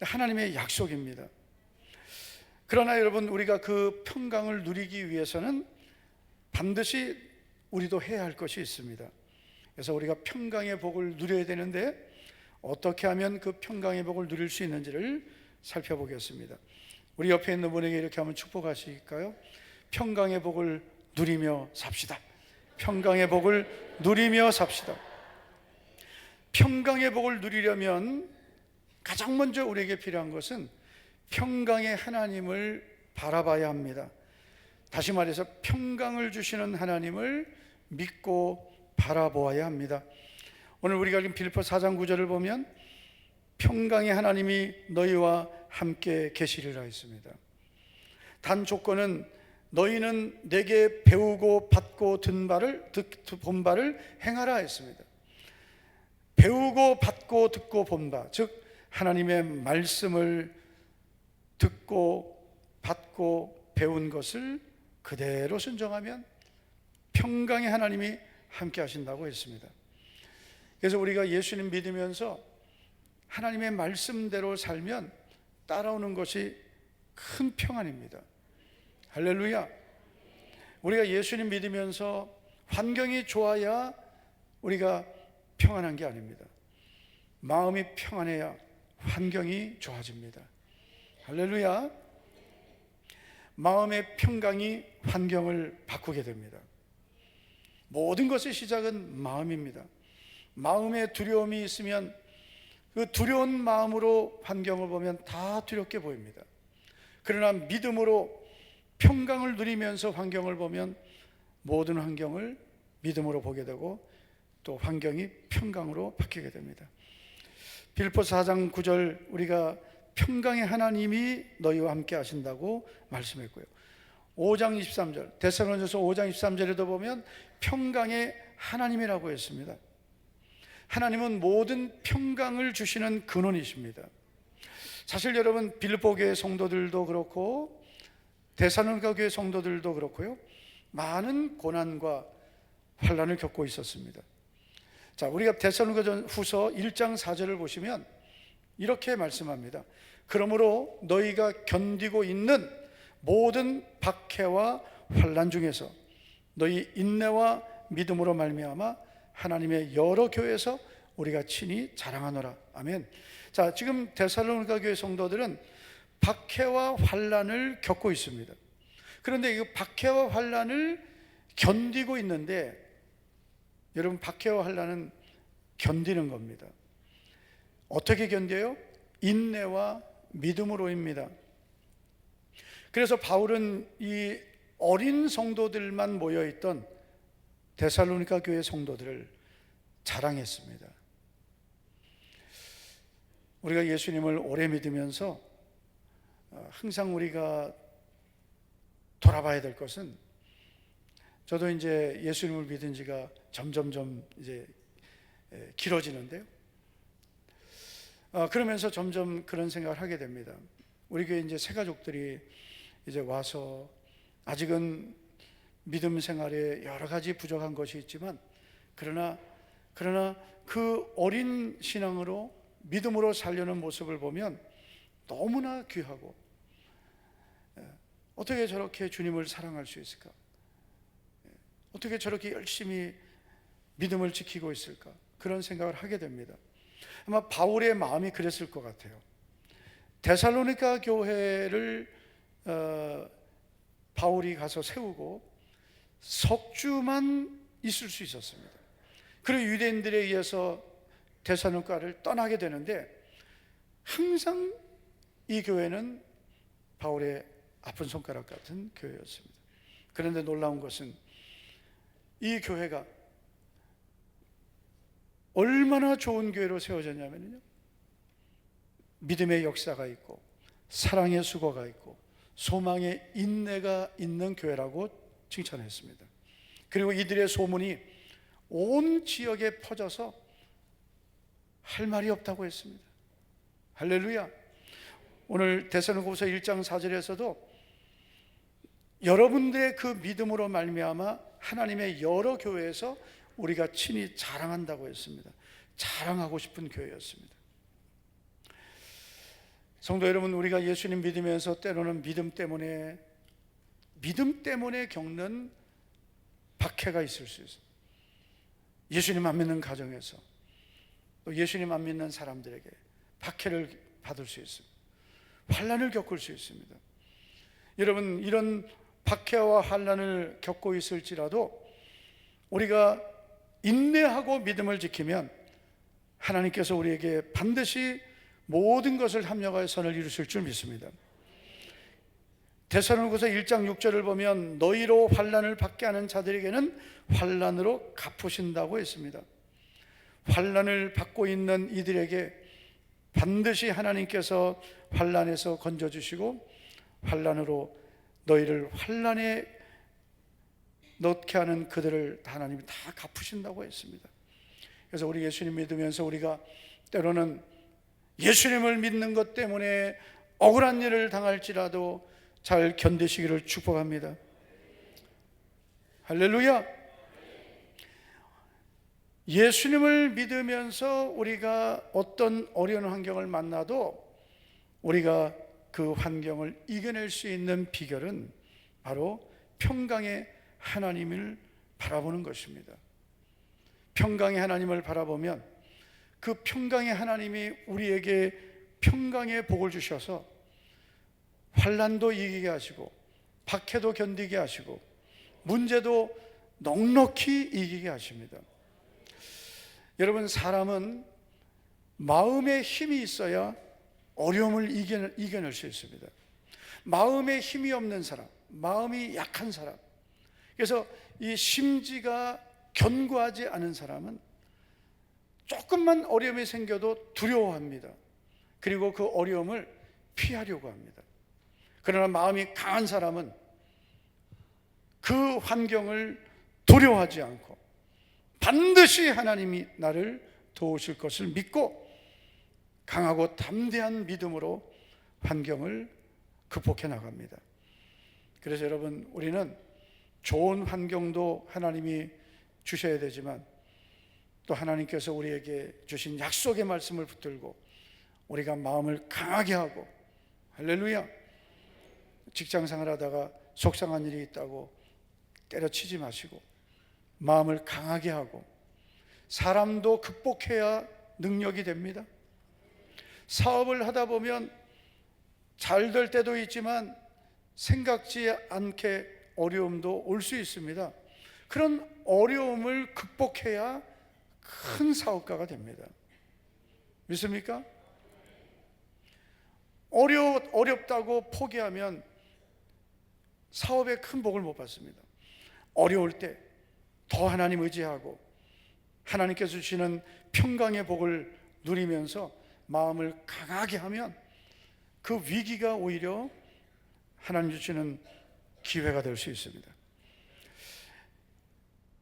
Speaker 3: 하나님의 약속입니다. 그러나 여러분, 우리가 그 평강을 누리기 위해서는 반드시 우리도 해야 할 것이 있습니다. 그래서 우리가 평강의 복을 누려야 되는데 어떻게 하면 그 평강의 복을 누릴 수 있는지를 살펴보겠습니다. 우리 옆에 있는 분에게 이렇게 한번 축복하실까요? 평강의 복을 누리며 삽시다. 평강의 복을 누리며 삽시다. 평강의 복을 누리려면 가장 먼저 우리에게 필요한 것은 평강의 하나님을 바라봐야 합니다. 다시 말해서 평강을 주시는 하나님을 믿고 바라보아야 합니다. 오늘 우리가 읽은 빌립보 4장 9절을 보면 평강의 하나님이 너희와 함께 계시리라 했습니다. 단 조건은 너희는 내게 배우고 받고 본 바를 행하라 했습니다. 배우고 받고 듣고 본 바, 즉 하나님의 말씀을 듣고 받고 배운 것을 그대로 순종하면 평강의 하나님이 함께 하신다고 했습니다. 그래서 우리가 예수님 믿으면서 하나님의 말씀대로 살면 따라오는 것이 큰 평안입니다. 할렐루야. 우리가 예수님 믿으면서 환경이 좋아야 우리가 평안한 게 아닙니다. 마음이 평안해야 환경이 좋아집니다. 할렐루야. 마음의 평강이 환경을 바꾸게 됩니다. 모든 것의 시작은 마음입니다. 마음에 두려움이 있으면 그 두려운 마음으로 환경을 보면 다 두렵게 보입니다. 그러나 믿음으로 평강을 누리면서 환경을 보면 모든 환경을 믿음으로 보게 되고 또 환경이 평강으로 바뀌게 됩니다. 빌립보서 4장 9절 우리가 평강의 하나님이 너희와 함께 하신다고 말씀했고요. 5장 23절 데살로니가서 5장 23절에도 보면 평강의 하나님이라고 했습니다. 하나님은 모든 평강을 주시는 근원이십니다. 사실 여러분 빌립보 교회 성도들도 그렇고 데살로니가 교회 성도들도 그렇고요, 많은 고난과 환난을 겪고 있었습니다. 자, 우리가 데살로니가 후서 1장 4절을 보시면 이렇게 말씀합니다. 그러므로 너희가 견디고 있는 모든 박해와 환난 중에서 너희 인내와 믿음으로 말미암아 하나님의 여러 교회에서 우리가 친히 자랑하노라. 아멘. 자, 지금 데살로니가 교회 성도들은 박해와 환난을 겪고 있습니다. 그런데 이 박해와 환난을 견디고 있는데, 여러분 박해와 환난은 견디는 겁니다. 어떻게 견뎌요? 인내와 믿음으로입니다. 그래서 바울은 이 어린 성도들만 모여있던 데살로니가 교회 성도들을 자랑했습니다. 우리가 예수님을 오래 믿으면서 항상 우리가 돌아봐야 될 것은, 저도 이제 예수님을 믿은 지가 점점점 이제 길어지는데요. 그러면서 점점 그런 생각을 하게 됩니다. 우리 교회 이제 새 가족들이 이제 와서 아직은 믿음 생활에 여러 가지 부족한 것이 있지만, 그러나 그 어린 신앙으로 믿음으로 살려는 모습을 보면 너무나 귀하고, 어떻게 저렇게 주님을 사랑할 수 있을까? 어떻게 저렇게 열심히 믿음을 지키고 있을까? 그런 생각을 하게 됩니다. 아마 바울의 마음이 그랬을 것 같아요. 데살로니가 교회를 바울이 가서 세우고 석 주만 있을 수 있었습니다. 그리고 유대인들에 의해서 데살로니가를 떠나게 되는데, 항상 이 교회는 바울의 아픈 손가락 같은 교회였습니다. 그런데 놀라운 것은 이 교회가 얼마나 좋은 교회로 세워졌냐면요, 믿음의 역사가 있고 사랑의 수고가 있고 소망의 인내가 있는 교회라고 칭찬했습니다. 그리고 이들의 소문이 온 지역에 퍼져서 할 말이 없다고 했습니다. 할렐루야. 오늘 데살로니가후서 1장 4절에서도 여러분들의 그 믿음으로 말미암아 하나님의 여러 교회에서 우리가 친히 자랑한다고 했습니다. 자랑하고 싶은 교회였습니다. 성도 여러분, 우리가 예수님 믿으면서 때로는 믿음 때문에 겪는 박해가 있을 수 있어요. 예수님 안 믿는 가정에서, 또 예수님 안 믿는 사람들에게 박해를 받을 수 있습니다. 환난을 겪을 수 있습니다. 여러분, 이런 박해와 환난을 겪고 있을지라도 우리가 인내하고 믿음을 지키면 하나님께서 우리에게 반드시 모든 것을 합력하여 선을 이루실 줄 믿습니다. 데살로니가서 1장 6절을 보면 너희로 환난을 받게 하는 자들에게는 환난으로 갚으신다고 했습니다. 환난을 받고 있는 이들에게 반드시 하나님께서 환난에서 건져주시고 환난으로 너희를 환난에 넣게 하는 그들을 하나님이 다 갚으신다고 했습니다. 그래서 우리 예수님 믿으면서 우리가 때로는 예수님을 믿는 것 때문에 억울한 일을 당할지라도 잘 견디시기를 축복합니다. 할렐루야. 예수님을 믿으면서 우리가 어떤 어려운 환경을 만나도 우리가 그 환경을 이겨낼 수 있는 비결은 바로 평강의 하나님을 바라보는 것입니다. 평강의 하나님을 바라보면 그 평강의 하나님이 우리에게 평강의 복을 주셔서 환난도 이기게 하시고 박해도 견디게 하시고 문제도 넉넉히 이기게 하십니다. 여러분, 사람은 마음의 힘이 있어야 어려움을 이겨낼 수 있습니다. 마음에 힘이 없는 사람, 마음이 약한 사람, 그래서 이 심지가 견고하지 않은 사람은 조금만 어려움이 생겨도 두려워합니다. 그리고 그 어려움을 피하려고 합니다. 그러나 마음이 강한 사람은 그 환경을 두려워하지 않고 반드시 하나님이 나를 도우실 것을 믿고 강하고 담대한 믿음으로 환경을 극복해 나갑니다. 그래서 여러분, 우리는 좋은 환경도 하나님이 주셔야 되지만 또 하나님께서 우리에게 주신 약속의 말씀을 붙들고 우리가 마음을 강하게 하고, 할렐루야, 직장생활 하다가 속상한 일이 있다고 때려치지 마시고 마음을 강하게 하고, 사람도 극복해야 능력이 됩니다. 사업을 하다 보면 잘 될 때도 있지만 생각지 않게 어려움도 올 수 있습니다. 그런 어려움을 극복해야 큰 사업가가 됩니다. 믿습니까? 어렵다고 포기하면 사업에 큰 복을 못 받습니다. 어려울 때 더 하나님 의지하고 하나님께서 주시는 평강의 복을 누리면서 마음을 강하게 하면 그 위기가 오히려 하나님 주시는 기회가 될 수 있습니다.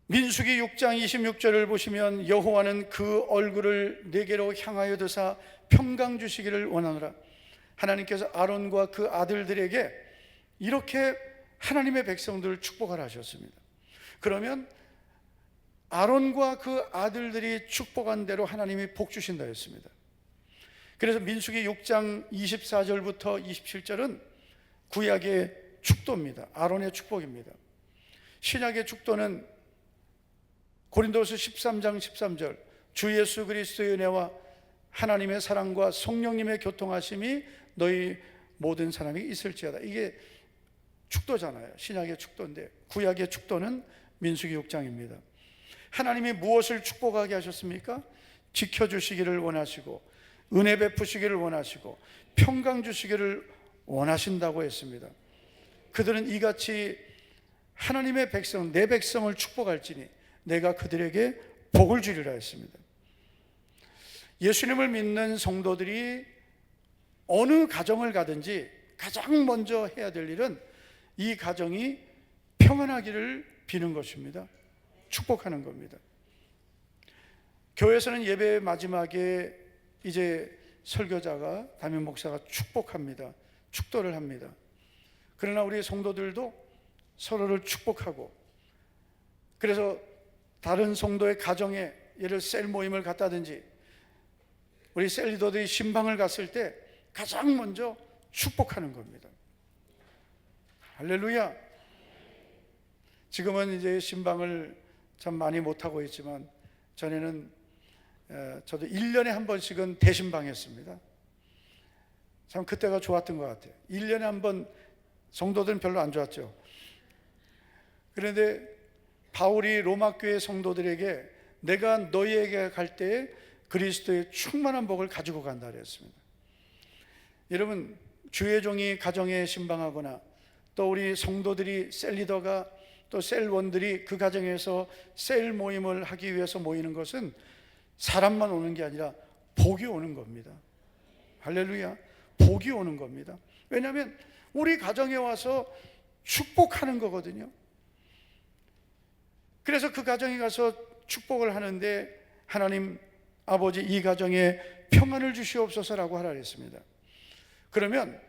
Speaker 3: 민수기 6장 26절을 보시면 여호와는 그 얼굴을 내게로 향하여 드사 평강 주시기를 원하노라. 하나님께서 아론과 그 아들들에게 이렇게 하나님의 백성들을 축복하라 하셨습니다. 그러면 아론과 그 아들들이 축복한 대로 하나님이 복 주신다 했습니다. 그래서 민수기 6장 24절부터 27절은 구약의 축도입니다. 아론의 축복입니다. 신약의 축도는 고린도서 13장 13절 주 예수 그리스도의 은혜와 하나님의 사랑과 성령님의 교통하심이 너희 모든 사람이 있을지어다. 이게 축도잖아요. 신약의 축도인데 구약의 축도는 민수기 6장입니다. 하나님이 무엇을 축복하게 하셨습니까? 지켜주시기를 원하시고 은혜 베푸시기를 원하시고 평강 주시기를 원하신다고 했습니다. 그들은 이같이 하나님의 백성, 내 백성을 축복할지니 내가 그들에게 복을 주리라 했습니다. 예수님을 믿는 성도들이 어느 가정을 가든지 가장 먼저 해야 될 일은 이 가정이 평안하기를 비는 것입니다. 축복하는 겁니다. 교회에서는 예배 마지막에 이제 설교자가, 담임 목사가 축복합니다. 축도를 합니다. 그러나 우리 성도들도 서로를 축복하고, 그래서 다른 성도의 가정에 예를 셀 모임을 갔다든지 우리 셀 리더들이 신방을 갔을 때 가장 먼저 축복하는 겁니다. 할렐루야. 지금은 이제 신방을 참 많이 못하고 있지만 전에는 저도 1년에 한 번씩은 대신방했습니다. 참 그때가 좋았던 것 같아요. 1년에 한 번, 성도들은 별로 안 좋았죠. 그런데 바울이 로마 교회 성도들에게 내가 너희에게 갈 때에 그리스도의 충만한 복을 가지고 간다 그랬습니다. 여러분, 주의 종이 가정에 신방하거나 또 우리 성도들이 셀리더가 또 셀원들이 그 가정에서 셀 모임을 하기 위해서 모이는 것은 사람만 오는 게 아니라 복이 오는 겁니다. 할렐루야. 복이 오는 겁니다. 왜냐하면 우리 가정에 와서 축복하는 거거든요. 그래서 그 가정에 가서 축복을 하는데 하나님 아버지 이 가정에 평안을 주시옵소서라고 하라 그랬습니다. 그러면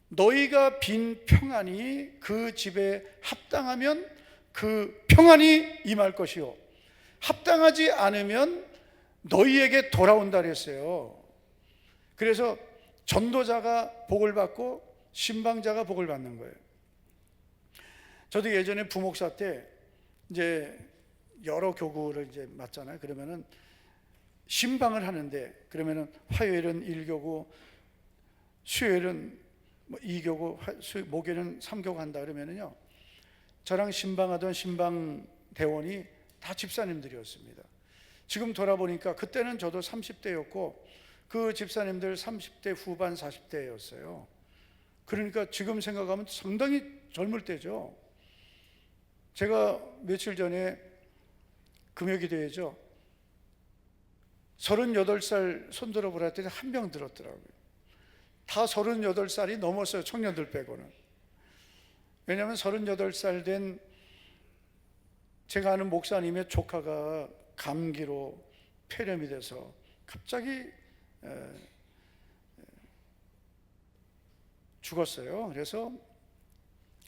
Speaker 3: 너희가 빈 평안이 그 집에 합당하면 그 평안이 임할 것이요, 합당하지 않으면 너희에게 돌아온다 그랬어요. 그래서 전도자가 복을 받고 신방자가 복을 받는 거예요. 저도 예전에 부목사 때 이제 여러 교구를 이제 맡잖아요. 그러면은 신방을 하는데, 그러면은 화요일은 1교구, 수요일은 2교구, 목요일은 3교구 한다 그러면은요, 저랑 신방하던 신방 대원이 다 집사님들이었습니다. 지금 돌아보니까 그때는 저도 30대였고 그 집사님들 30대 후반 40대였어요. 그러니까 지금 생각하면 상당히 젊을 때죠. 제가 며칠 전에 금요기도회죠, 38살 손들어 보라 했더니 한 명 들었더라고요. 다 38살이 넘었어요, 청년들 빼고는. 왜냐하면 38살 된 제가 아는 목사님의 조카가 감기로 폐렴이 돼서 갑자기 죽었어요. 그래서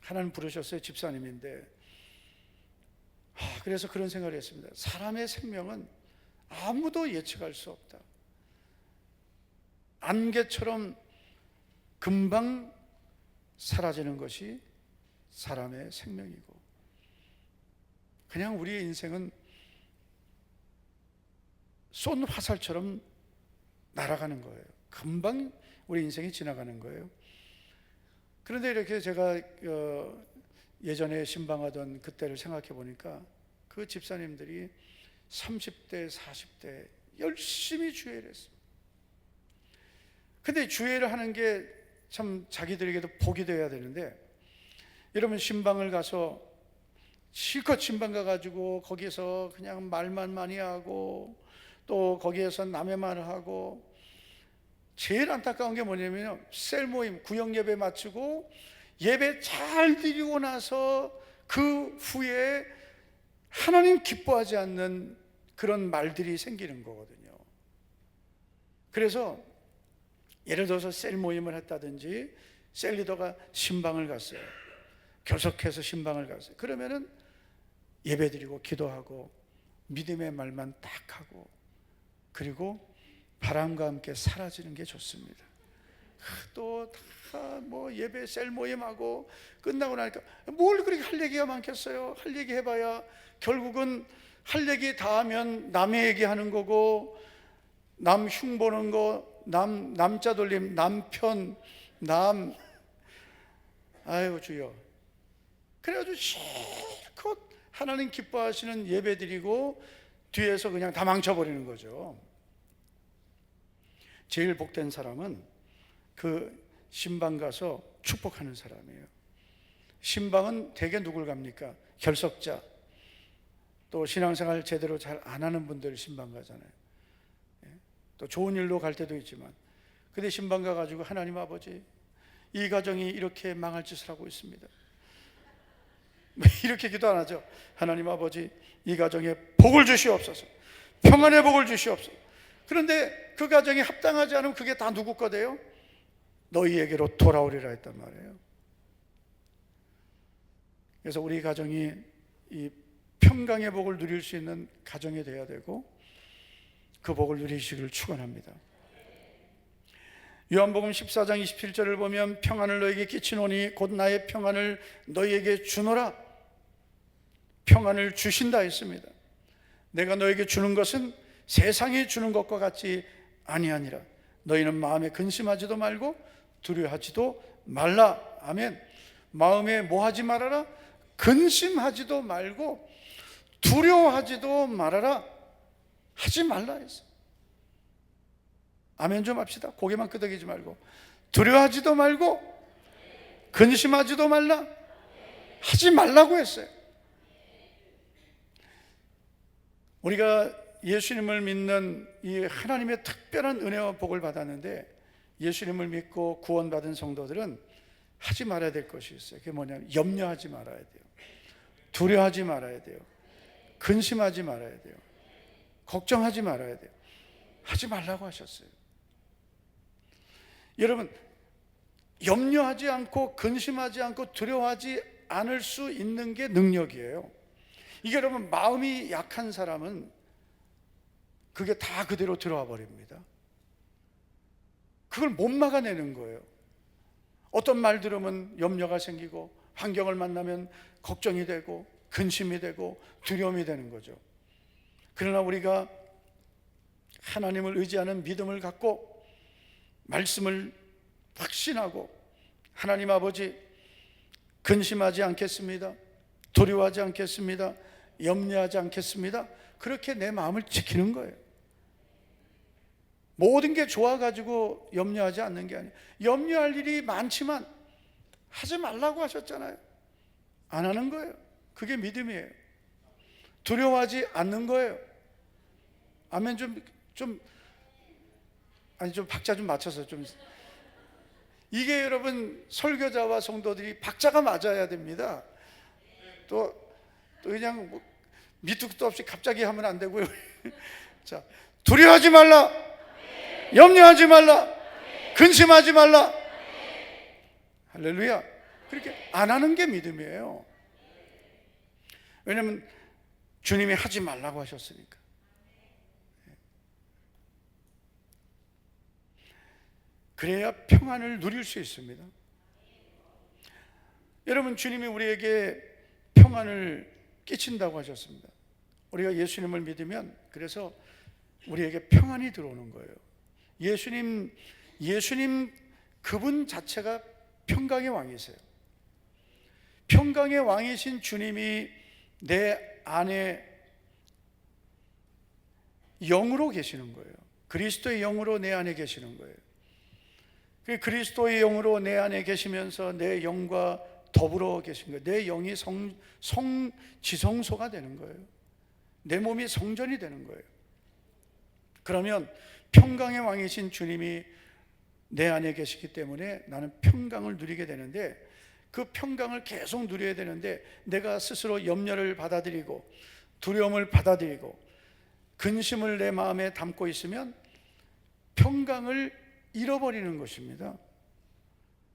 Speaker 3: 하나님 부르셨어요. 집사님인데. 그래서 그런 생각을 했습니다. 사람의 생명은 아무도 예측할 수 없다. 안개처럼 금방 사라지는 것이 사람의 생명이고, 그냥 우리의 인생은 쏜 화살처럼 날아가는 거예요. 금방 우리 인생이 지나가는 거예요. 그런데 이렇게 제가 예전에 신방하던 그때를 생각해 보니까 그 집사님들이 30대, 40대 열심히 주회를 했어요. 근데 주회를 하는 게 참 자기들에게도 복이 되어야 되는데, 여러분 신방을 가서 실컷 신방 가가지고 거기서 그냥 말만 많이 하고 또 거기에서 남의 말을 하고, 제일 안타까운 게 뭐냐면요, 셀 모임 구역 예배 마치고 예배 잘 드리고 나서 그 후에 하나님 기뻐하지 않는 그런 말들이 생기는 거거든요. 그래서 예를 들어서 셀 모임을 했다든지 셀 리더가 신방을 갔어요. 결석해서 신방을 갔어요. 그러면은 예배 드리고 기도하고 믿음의 말만 딱 하고, 그리고 바람과 함께 사라지는 게 좋습니다. 또 다 뭐 예배 셀 모임하고 끝나고 나니까 뭘 그렇게 할 얘기가 많겠어요. 할 얘기 해봐야 결국은 할 얘기 다 하면 남의 얘기하는 거고, 남 흉보는 거, 남자 돌림, 남편, 아유 주여. 그래가지고 실컷 하나님 기뻐하시는 예배 드리고 뒤에서 그냥 다 망쳐버리는 거죠. 제일 복된 사람은 그 신방 가서 축복하는 사람이에요. 신방은 대개 누굴 갑니까? 결석자, 또 신앙생활 제대로 잘 안 하는 분들 신방 가잖아요. 또 좋은 일로 갈 때도 있지만, 근데 신방 가가지고 하나님 아버지 이 가정이 이렇게 망할 짓을 하고 있습니다. 이렇게 기도 안 하죠. 하나님 아버지 이 가정에 복을 주시옵소서, 평안의 복을 주시옵소서. 그런데 그 가정이 합당하지 않으면 그게 다 누구 거대요? 너희에게로 돌아오리라 했단 말이에요. 그래서 우리 가정이 이 평강의 복을 누릴 수 있는 가정이 되어야 되고, 그 복을 누리시기를 축원합니다. 요한복음 14장 27절을 보면 평안을 너에게 끼치노니 곧 나의 평안을 너희에게 주노라. 평안을 주신다 했습니다. 내가 너에게 주는 것은 세상이 주는 것과 같이 아니하니라. 너희는 마음에 근심하지도 말고 두려워하지도 말라. 아멘. 마음에 뭐하지 말아라? 근심하지도 말고 두려워하지도 말아라. 하지 말라 했어. 아멘 좀 합시다. 고개만 끄덕이지 말고 두려워하지도 말고 근심하지도 말라. 하지 말라고 했어요. 우리가 예수님을 믿는 이 하나님의 특별한 은혜와 복을 받았는데, 예수님을 믿고 구원받은 성도들은 하지 말아야 될 것이 있어요. 그게 뭐냐면 염려하지 말아야 돼요. 두려워하지 말아야 돼요. 근심하지 말아야 돼요. 걱정하지 말아야 돼요. 하지 말라고 하셨어요. 여러분, 염려하지 않고 근심하지 않고 두려워하지 않을 수 있는 게 능력이에요. 이게 여러분, 마음이 약한 사람은 그게 다 그대로 들어와 버립니다. 그걸 못 막아내는 거예요. 어떤 말 들으면 염려가 생기고, 환경을 만나면 걱정이 되고, 근심이 되고, 두려움이 되는 거죠. 그러나 우리가 하나님을 의지하는 믿음을 갖고 말씀을 확신하고, 하나님 아버지, 근심하지 않겠습니다. 두려워하지 않겠습니다. 염려하지 않겠습니다. 그렇게 내 마음을 지키는 거예요. 모든 게 좋아가지고 염려하지 않는 게 아니에요. 염려할 일이 많지만 하지 말라고 하셨잖아요. 안 하는 거예요. 그게 믿음이에요. 두려워하지 않는 거예요. 아멘. 좀 박자 좀 맞춰서 좀. 이게 여러분, 설교자와 성도들이 박자가 맞아야 됩니다. 또 그냥 뭐 밑도 끝도 없이 갑자기 하면 안 되고요. 자, 두려워하지 말라, 염려하지 말라, 근심하지 말라. 할렐루야. 그렇게 안 하는 게 믿음이에요. 왜냐하면 주님이 하지 말라고 하셨으니까. 그래야 평안을 누릴 수 있습니다. 여러분, 주님이 우리에게 평안을 끼친다고 하셨습니다. 우리가 예수님을 믿으면 그래서 우리에게 평안이 들어오는 거예요. 예수님 그분 자체가 평강의 왕이세요. 평강의 왕이신 주님이 내 안에 영으로 계시는 거예요. 그리스도의 영으로 내 안에 계시는 거예요. 그리스도의 영으로 내 안에 계시면서 내 영과 더불어 계신 거예요. 내 영이 지성소가 되는 거예요. 내 몸이 성전이 되는 거예요. 그러면 평강의 왕이신 주님이 내 안에 계시기 때문에 나는 평강을 누리게 되는데, 그 평강을 계속 누려야 되는데, 내가 스스로 염려를 받아들이고 두려움을 받아들이고 근심을 내 마음에 담고 있으면 평강을 잃어버리는 것입니다.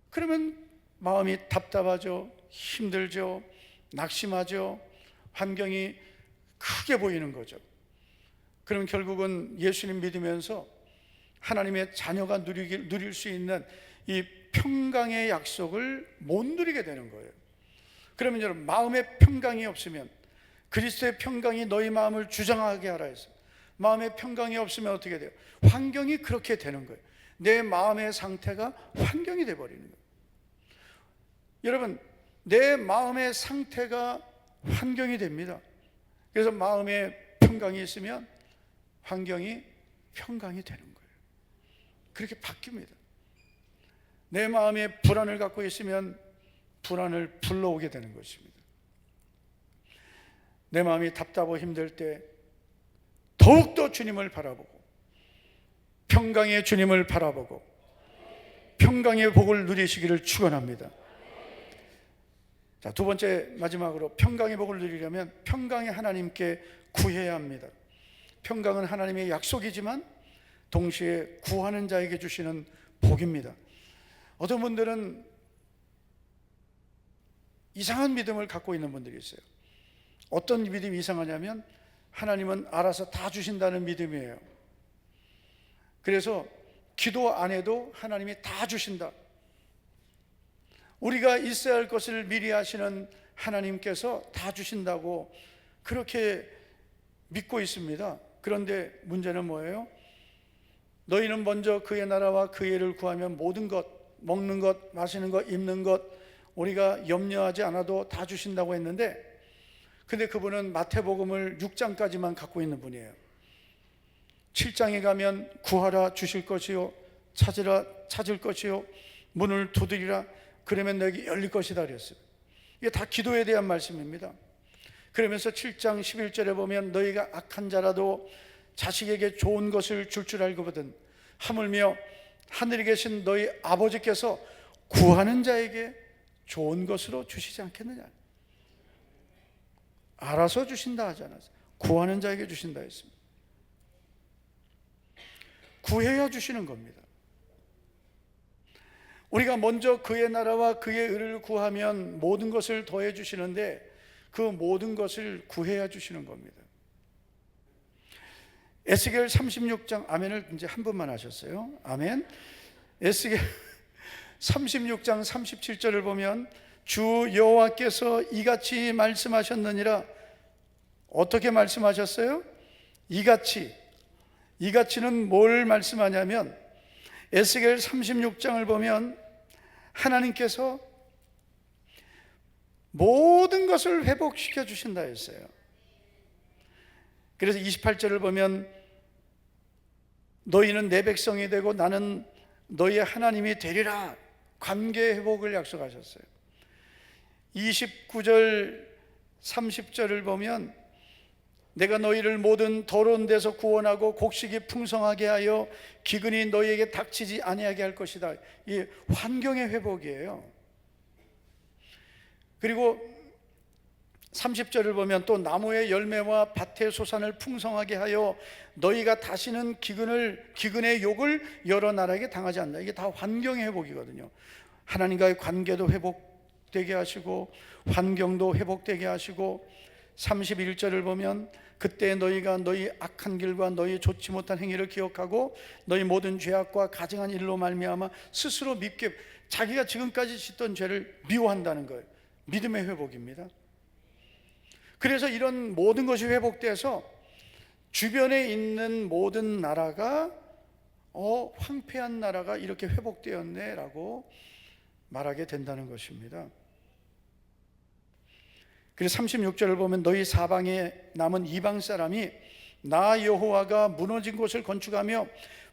Speaker 3: 그러면 마음이 답답하죠, 힘들죠, 낙심하죠, 환경이 크게 보이는 거죠. 그럼 결국은 예수님 믿으면서 하나님의 자녀가 누릴 수 있는 이 평강의 약속을 못 누리게 되는 거예요. 그러면 여러분, 마음에 평강이 없으면, 그리스도의 평강이 너희 마음을 주장하게 하라 해서 마음에 평강이 없으면 어떻게 돼요? 환경이 그렇게 되는 거예요. 내 마음의 상태가 환경이 되어버리는 거예요. 여러분, 내 마음의 상태가 환경이 됩니다. 그래서 마음에 평강이 있으면 환경이 평강이 되는 거예요. 그렇게 바뀝니다. 내 마음에 불안을 갖고 있으면 불안을 불러오게 되는 것입니다. 내 마음이 답답하고 힘들 때 더욱더 주님을 바라보고, 평강의 주님을 바라보고 평강의 복을 누리시기를 축원합니다. 자, 두 번째, 마지막으로 평강의 복을 누리려면 평강의 하나님께 구해야 합니다. 평강은 하나님의 약속이지만 동시에 구하는 자에게 주시는 복입니다. 어떤 분들은 이상한 믿음을 갖고 있는 분들이 있어요. 어떤 믿음이 이상하냐면 하나님은 알아서 다 주신다는 믿음이에요. 그래서 기도 안 해도 하나님이 다 주신다. 우리가 있어야 할 것을 미리 하시는 하나님께서 다 주신다고 그렇게 믿고 있습니다. 그런데 문제는 뭐예요? 너희는 먼저 그의 나라와 그의 의를 구하면 모든 것, 먹는 것, 마시는 것, 입는 것 우리가 염려하지 않아도 다 주신다고 했는데, 근데 그분은 마태복음을 6장까지만 갖고 있는 분이에요. 7장에 가면 구하라 주실 것이요, 찾으라 찾을 것이요 문을 두드리라 그러면 너에게 열릴 것이다 그랬어요. 이게 다 기도에 대한 말씀입니다. 그러면서 7장 11절에 보면 너희가 악한 자라도 자식에게 좋은 것을 줄 알거든 하물며 하늘에 계신 너희 아버지께서 구하는 자에게 좋은 것으로 주시지 않겠느냐. 알아서 주신다 하지 않았어요. 구하는 자에게 주신다 했습니다. 구해야 주시는 겁니다. 우리가 먼저 그의 나라와 그의 의를 구하면 모든 것을 더해 주시는데 그 모든 것을 구해야 주시는 겁니다. 에스겔 36장 아멘을 이제 한 번만 하셨어요. 아멘. 에스겔 36장 37절을 보면 주 여호와께서 이같이 말씀하셨느니라. 어떻게 말씀하셨어요? 이같이는 뭘 말씀하냐면 에스겔 36장을 보면 하나님께서 모든 것을 회복시켜 주신다 했어요. 그래서 28절을 보면 너희는 내 백성이 되고 나는 너희의 하나님이 되리라. 관계 회복을 약속하셨어요. 29절 30절을 보면 내가 너희를 모든 더러운 데서 구원하고 곡식이 풍성하게 하여 기근이 너희에게 닥치지 아니하게 할 것이다. 이 환경의 회복이에요. 그리고 30절을 보면 또 나무의 열매와 밭의 소산을 풍성하게 하여 너희가 다시는 기근의 욕을 여러 나라에게 당하지 않는다. 이게 다 환경의 회복이거든요. 하나님과의 관계도 회복되게 하시고 환경도 회복되게 하시고 31절을 보면 그때 너희가 너희 악한 길과 너희 좋지 못한 행위를 기억하고 너희 모든 죄악과 가증한 일로 말미암아 스스로 밉게 자기가 지금까지 짓던 죄를 미워한다는 거예요. 믿음의 회복입니다. 그래서 이런 모든 것이 회복돼서 주변에 있는 모든 나라가 황폐한 나라가 이렇게 회복되었네 라고 말하게 된다는 것입니다. 그래서 36절을 보면 너희 사방에 남은 이방 사람이 나 여호와가 무너진 곳을 건축하며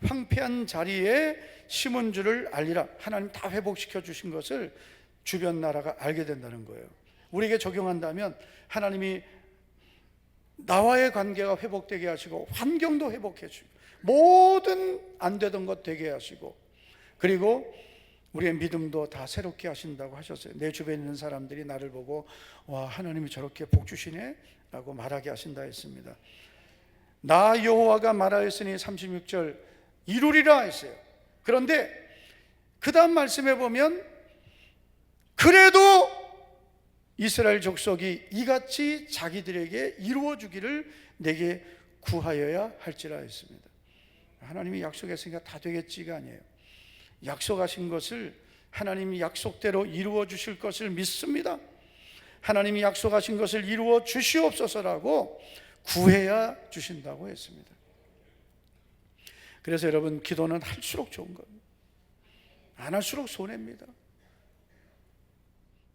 Speaker 3: 황폐한 자리에 심은 줄을 알리라. 하나님 다 회복시켜 주신 것을 주변 나라가 알게 된다는 거예요. 우리에게 적용한다면 하나님이 나와의 관계가 회복되게 하시고 환경도 회복해 주시고 모든 안 되던 것 되게 하시고 그리고 우리의 믿음도 다 새롭게 하신다고 하셨어요. 내 주변에 있는 사람들이 나를 보고 와 하나님이 저렇게 복 주시네 라고 말하게 하신다 했습니다. 나 여호와가 말하였으니 36절 이루리라 했어요. 그런데 그 다음 말씀에 보면 그래도 이스라엘 족속이 이같이 자기들에게 이루어 주기를 내게 구하여야 할지라 했습니다. 하나님이 약속했으니까 다 되겠지가 아니에요. 약속하신 것을 하나님이 약속대로 이루어 주실 것을 믿습니다. 하나님이 약속하신 것을 이루어 주시옵소서라고 구해야 주신다고 했습니다. 그래서 여러분 기도는 할수록 좋은 겁니다. 안 할수록 손해입니다.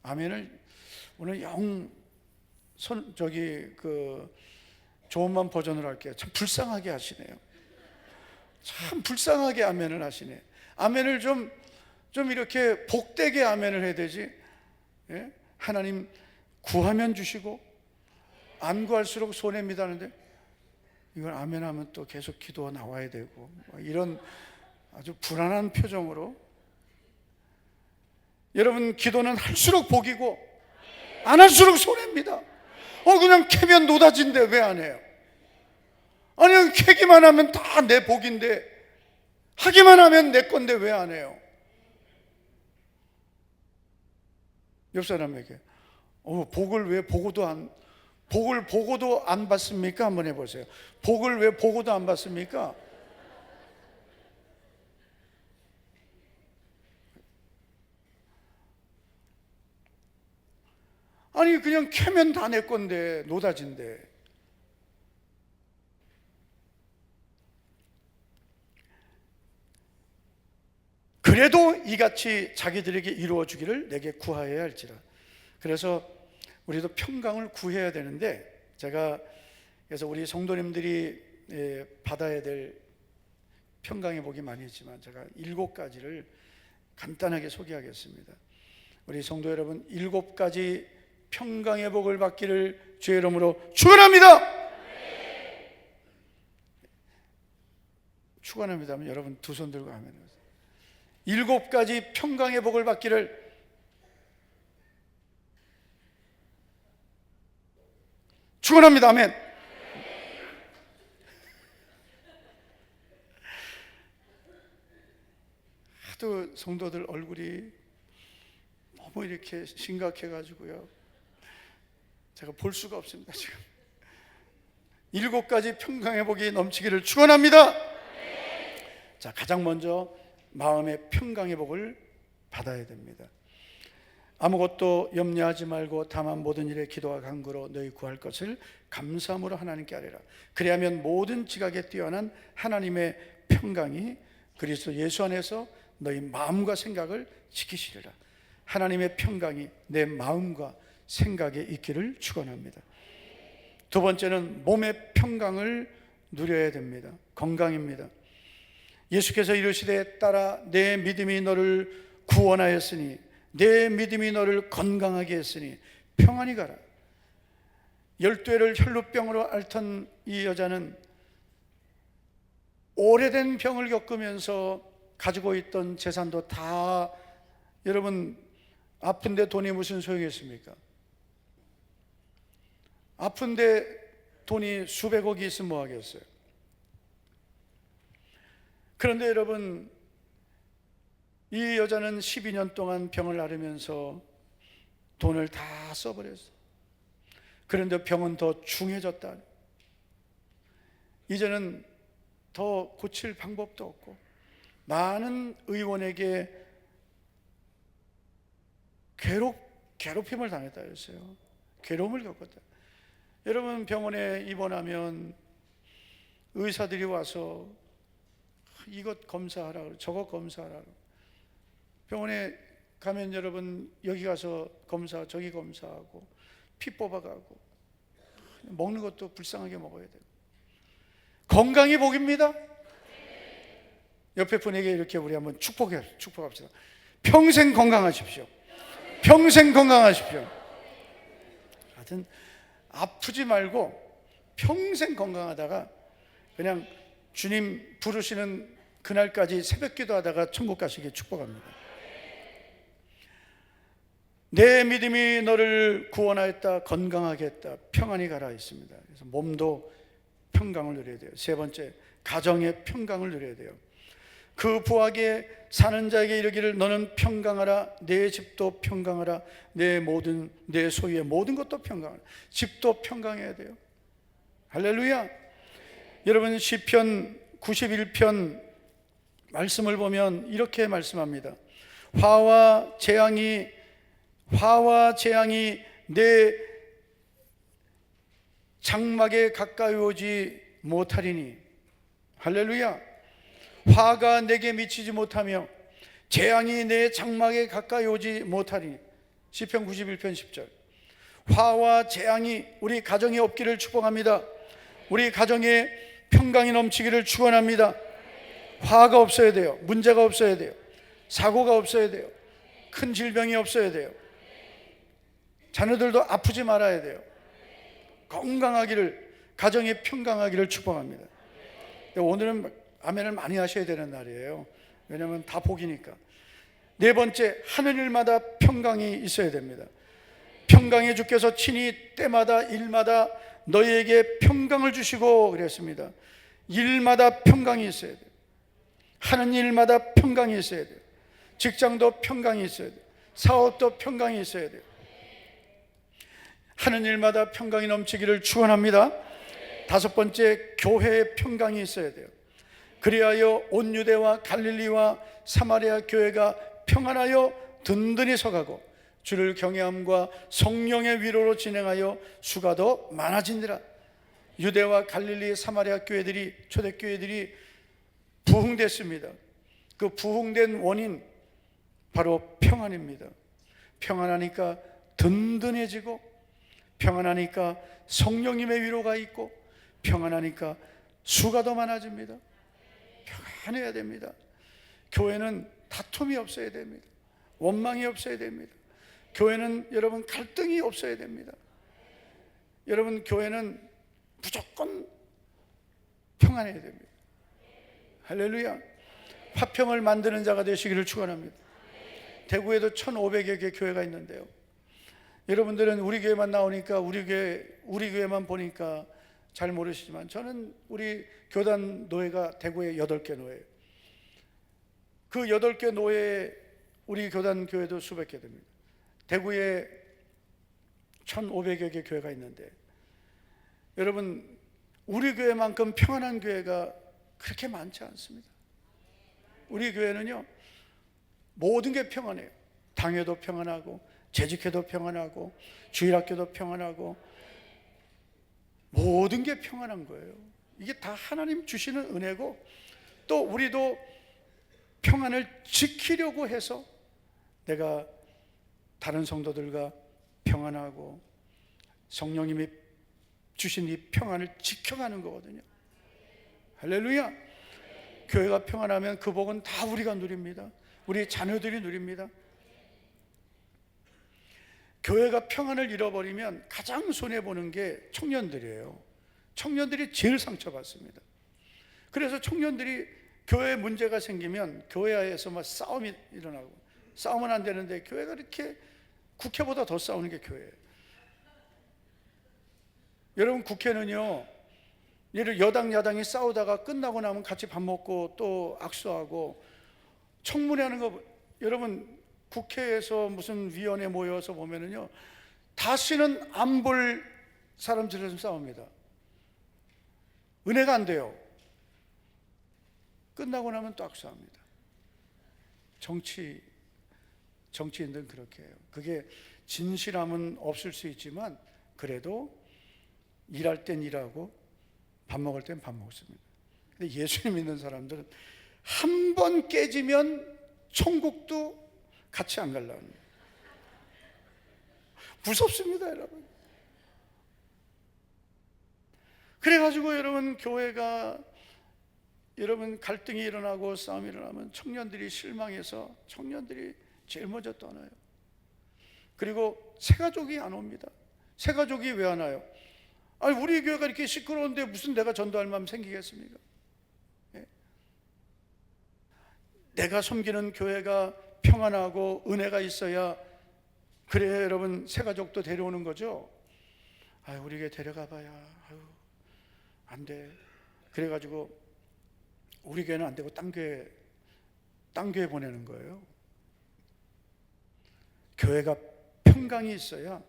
Speaker 3: 아멘을 오늘 좋은만 버전으로 할게요. 참 불쌍하게 하시네요. 참 불쌍하게 아멘을 하시네. 아멘을 좀 이렇게 복되게 아멘을 해야 되지. 예? 하나님 구하면 주시고 안 구할수록 손해입니다 하는데 이걸 아멘하면 또 계속 기도 나와야 되고 이런 아주 불안한 표정으로 여러분 기도는 할수록 복이고 안 할수록 손해입니다. 그냥 캐면 노다진데 왜 안 해요? 아니 캐기만 하면 다 내 복인데 하기만 하면 내 건데 왜 안 해요? 옆 사람에게 복을 보고도 안 받습니까? 한번 해보세요. 복을 왜 보고도 안 받습니까? 아니 그냥 캐면 다 내 건데 노다진데. 그래도 이같이 자기들에게 이루어 주기를 내게 구하여야 할지라. 그래서 우리도 평강을 구해야 되는데 그래서 우리 성도님들이 받아야 될 평강의 복이 많이 있지만 제가 7가지를 간단하게 소개하겠습니다. 우리 성도 여러분, 7가지 평강의 복을 받기를 주의 이름으로 축원합니다. 축원합니다 하면 여러분 두 손 들고 하면 7가지 평강의 복을 받기를 축원합니다. 아멘. 하도 성도들 얼굴이 너무 이렇게 심각해가지고요, 제가 볼 수가 없습니다. 지금 7가지 평강의 복이 넘치기를 축원합니다. 자, 가장 먼저 마음의 평강의 복을 받아야 됩니다. 아무것도 염려하지 말고 다만 모든 일에 기도와 간구로 너희 구할 것을 감사함으로 하나님께 아뢰라. 그리하면 모든 지각에 뛰어난 하나님의 평강이 그리스도 예수 안에서 너희 마음과 생각을 지키시리라. 하나님의 평강이 내 마음과 생각에 있기를 축원합니다. 두 번째는 몸의 평강을 누려야 됩니다. 건강입니다. 예수께서 이르시되 따라 내 믿음이 너를 구원하였으니 내 믿음이 너를 건강하게 했으니 평안히 가라. 12회를 혈루병으로 앓던 이 여자는 오래된 병을 겪으면서 가지고 있던 재산도 다, 여러분 아픈데 돈이 무슨 소용이 있습니까? 아픈데 돈이 수백억이 있으면 뭐 하겠어요? 그런데 여러분, 이 여자는 12년 동안 병을 앓으면서 돈을 다 써버렸어. 그런데 병은 더 중해졌다. 이제는 더 고칠 방법도 없고 많은 의원에게 괴롭힘을 당했다 했어요. 괴로움을 겪었다. 여러분, 병원에 입원하면 의사들이 와서 이것 검사하라, 저것 검사하라. 병원에 가면 여러분 여기 가서 검사, 저기 검사하고 피 뽑아가고 먹는 것도 불쌍하게 먹어야 되고. 건강이 복입니다. 옆에 분에게 이렇게 우리 한번 축복합시다. 평생 건강하십시오. 평생 건강하십시오. 하여튼 아프지 말고 평생 건강하다가 그냥 주님 부르시는 그날까지 새벽 기도하다가 천국 가시길 축복합니다. 내 믿음이 너를 구원하였다, 건강하게 했다, 평안히 가라 했습니다. 그래서 몸도 평강을 누려야 돼요. 세 번째, 가정의 평강을 누려야 돼요. 그 부하게 사는 자에게 이르기를 너는 평강하라, 내 집도 평강하라, 내 소유의 모든 것도 평강하라. 집도 평강해야 돼요. 할렐루야. 여러분, 시편 91편 말씀을 보면 이렇게 말씀합니다. 화와 재앙이 내 장막에 가까이 오지 못하리니. 할렐루야. 화가 내게 미치지 못하며 재앙이 내 장막에 가까이 오지 못하리니. 시편 91편 10절. 화와 재앙이 우리 가정에 없기를 축복합니다. 우리 가정에 평강이 넘치기를 축원합니다. 화가 없어야 돼요. 문제가 없어야 돼요. 사고가 없어야 돼요. 큰 질병이 없어야 돼요. 자녀들도 아프지 말아야 돼요. 건강하기를, 가정이 평강하기를 축복합니다. 오늘은 아멘을 많이 하셔야 되는 날이에요. 왜냐하면 다 복이니까. 네 번째, 하는 일마다 평강이 있어야 됩니다. 평강의 주께서 친히 때마다 일마다 너희에게 평강을 주시고 그랬습니다. 일마다 평강이 있어야 돼요. 하는 일마다 평강이 있어야 돼요. 직장도 평강이 있어야 돼요. 사업도 평강이 있어야 돼요. 하는 일마다 평강이 넘치기를 축원합니다. 다섯 번째, 교회에 평강이 있어야 돼요. 그리하여 온 유대와 갈릴리와 사마리아 교회가 평안하여 든든히 서가고 주를 경외함과 성령의 위로로 진행하여 수가 더 많아진니라. 유대와 갈릴리 사마리아 교회들이, 초대교회들이 부흥됐습니다. 그 부흥된 원인 바로 평안입니다. 평안하니까 든든해지고, 평안하니까 성령님의 위로가 있고, 평안하니까 수가 더 많아집니다. 평안해야 됩니다. 교회는 다툼이 없어야 됩니다. 원망이 없어야 됩니다. 교회는 여러분 갈등이 없어야 됩니다. 여러분 교회는 무조건 평안해야 됩니다. 할렐루야. 화평을 만드는 자가 되시기를 축원합니다. 대구에도 1,500여 개 교회가 있는데요, 여러분들은 우리 교회만 나오니까 우리 교회만 보니까 잘 모르시지만 저는 우리 교단 노회가 대구에 8개 노예예요. 그 8개 노예에 우리 교단 교회도 수백 개 됩니다. 대구에 1,500여 개 교회가 있는데 여러분 우리 교회만큼 평안한 교회가 그렇게 많지 않습니다. 우리 교회는요 모든 게 평안해요. 당회도 평안하고 재직회도 평안하고 주일학교도 평안하고 모든 게 평안한 거예요. 이게 다 하나님 주시는 은혜고 또 우리도 평안을 지키려고 해서 내가 다른 성도들과 평안하고 성령님이 주신 이 평안을 지켜가는 거거든요. 할렐루야. 교회가 평안하면 그 복은 다 우리가 누립니다. 우리 자녀들이 누립니다. 교회가 평안을 잃어버리면 가장 손해보는 게 청년들이에요. 청년들이 제일 상처받습니다. 그래서 청년들이 교회에 문제가 생기면 교회에서 막 싸움이 일어나고, 싸우면 안 되는데 교회가 이렇게 국회보다 더 싸우는 게 교회예요. 여러분 국회는요, 예를 여당 야당이 싸우다가 끝나고 나면 같이 밥 먹고 또 악수하고, 청문회 하는 거 여러분 국회에서 무슨 위원회 모여서 보면은요 다시는 안 볼 사람들이랑 싸웁니다. 은혜가 안 돼요. 끝나고 나면 또 악수합니다. 정치인들은 그렇게 해요. 그게 진실함은 없을 수 있지만 그래도 일할 땐 일하고 밥 먹을 땐 밥 먹습니다. 근데 예수님 믿는 사람들은 한 번 깨지면 천국도 같이 안 가려고 합니다. 무섭습니다, 여러분. 그래가지고 여러분 교회가 여러분 갈등이 일어나고 싸움이 일어나면 청년들이 실망해서 청년들이 제일 먼저 떠나요. 그리고 새가족이 안 옵니다. 새가족이 왜 안 와요? 아니 우리 교회가 이렇게 시끄러운데 무슨 내가 전도할 마음 생기겠습니까? 예? 내가 섬기는 교회가 평안하고 은혜가 있어야 그래야 여러분 새가족도 데려오는 거죠. 아유 우리 교회 데려가 봐야 안 돼. 그래가지고 우리 교회는 안 되고 딴 교회 보내는 거예요. 교회가 평강이 있어야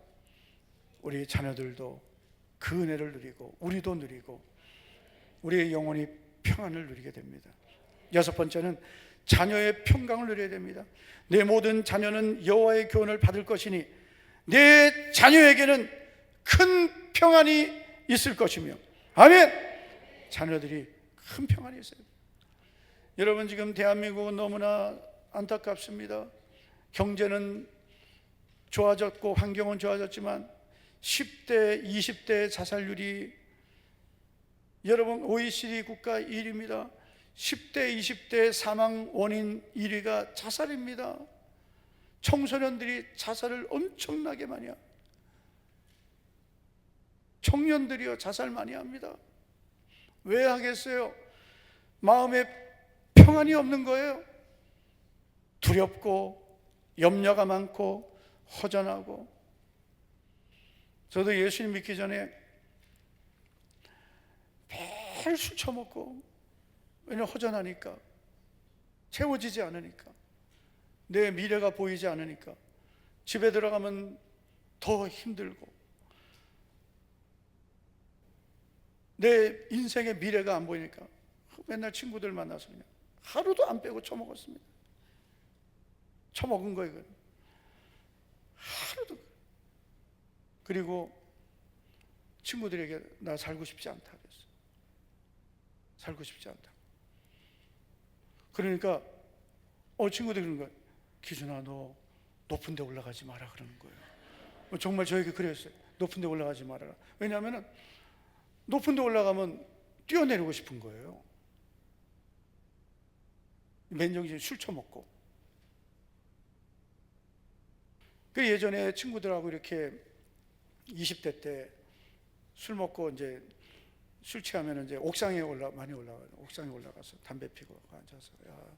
Speaker 3: 우리 자녀들도 그 은혜를 누리고 우리도 누리고 우리의 영혼이 평안을 누리게 됩니다. 6번째는 자녀의 평강을 누려야 됩니다. 내 모든 자녀는 여호와의 교훈을 받을 것이니 내 자녀에게는 큰 평안이 있을 것이며, 아멘. 자녀들이 큰 평안이 있어요. 여러분 지금 대한민국은 너무나 안타깝습니다. 경제는 좋아졌고 환경은 좋아졌지만 10대, 20대 자살률이 여러분 OECD 국가 1위입니다. 10대, 20대 사망 원인 1위가 자살입니다. 청소년들이 자살을 엄청나게 많이 합니다. 청년들이요 자살 많이 합니다. 왜 하겠어요? 마음에 평안이 없는 거예요. 두렵고 염려가 많고 허전하고. 저도 예수님 믿기 전에 매일 술 처먹고, 왜냐면 허전하니까, 채워지지 않으니까, 내 미래가 보이지 않으니까, 집에 들어가면 더 힘들고 내 인생의 미래가 안 보이니까 맨날 친구들 만나서 그냥 하루도 안 빼고 처먹었습니다. 처먹은 거예요. 하루도. 그리고 친구들에게 나 살고 싶지 않다 그랬어. 살고 싶지 않다. 그러니까 친구들이 그러는 거야. 기준아 너 높은 데 올라가지 마라 그러는 거예요. 정말 저에게 그랬어요. 높은 데 올라가지 말아라. 왜냐하면 높은 데 올라가면 뛰어내리고 싶은 거예요. 맨정신에 술 처먹고. 그 예전에 친구들하고 이렇게 20대 때 술 먹고 이제 술 취하면 이제 많이 올라가요. 옥상에 올라가서 담배 피고 앉아서, 야,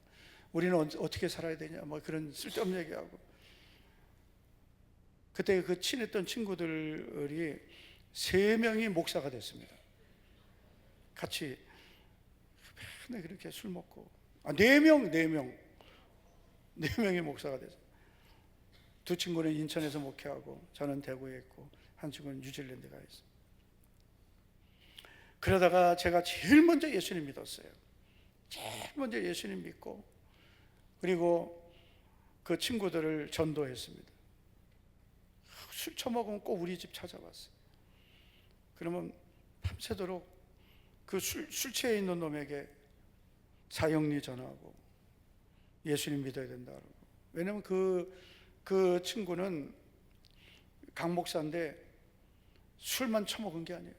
Speaker 3: 우리는 어떻게 살아야 되냐, 뭐 그런 쓸데없는 얘기하고. 그때 그 친했던 친구들이 3명이 목사가 됐습니다. 같이 맨날 그렇게 술 먹고. 4명이 목사가 됐어요. 2 친구는 인천에서 목회하고, 저는 대구에 있고, 한 친구는 뉴질랜드 가 있어요. 그러다가 제가 제일 먼저 예수님 믿었어요. 제일 먼저 예수님 믿고, 그리고 그 친구들을 전도했습니다. 술 처먹으면 꼭 우리 집 찾아왔어요. 그러면 밤새도록 그 술 취해 있는 놈에게 사형리 전하고 예수님 믿어야 된다 그러고. 왜냐면 그 친구는 강 목사인데 술만 처먹은 게 아니에요.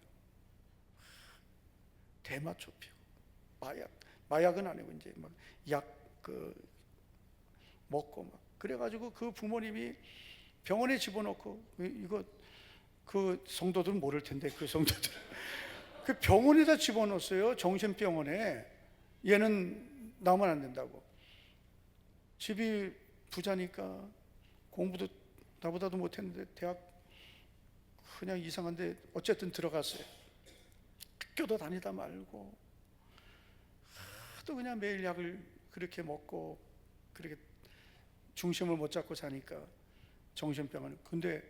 Speaker 3: 대마초 피고 마약은 아니고 이제 막 약 먹고 막 그래가지고 그 부모님이 병원에 집어넣고, 이거 그 성도들은 모를 텐데, 그 성도들 그 병원에다 집어넣었어요. 정신병원에. 얘는 나오면 안 된다고. 집이 부자니까 공부도 나보다도 못했는데 대학 그냥 이상한데 어쨌든 들어갔어요. 학교도 다니다 말고 하도 그냥 매일 약을 그렇게 먹고 그렇게 중심을 못 잡고 사니까 정신병원. 근데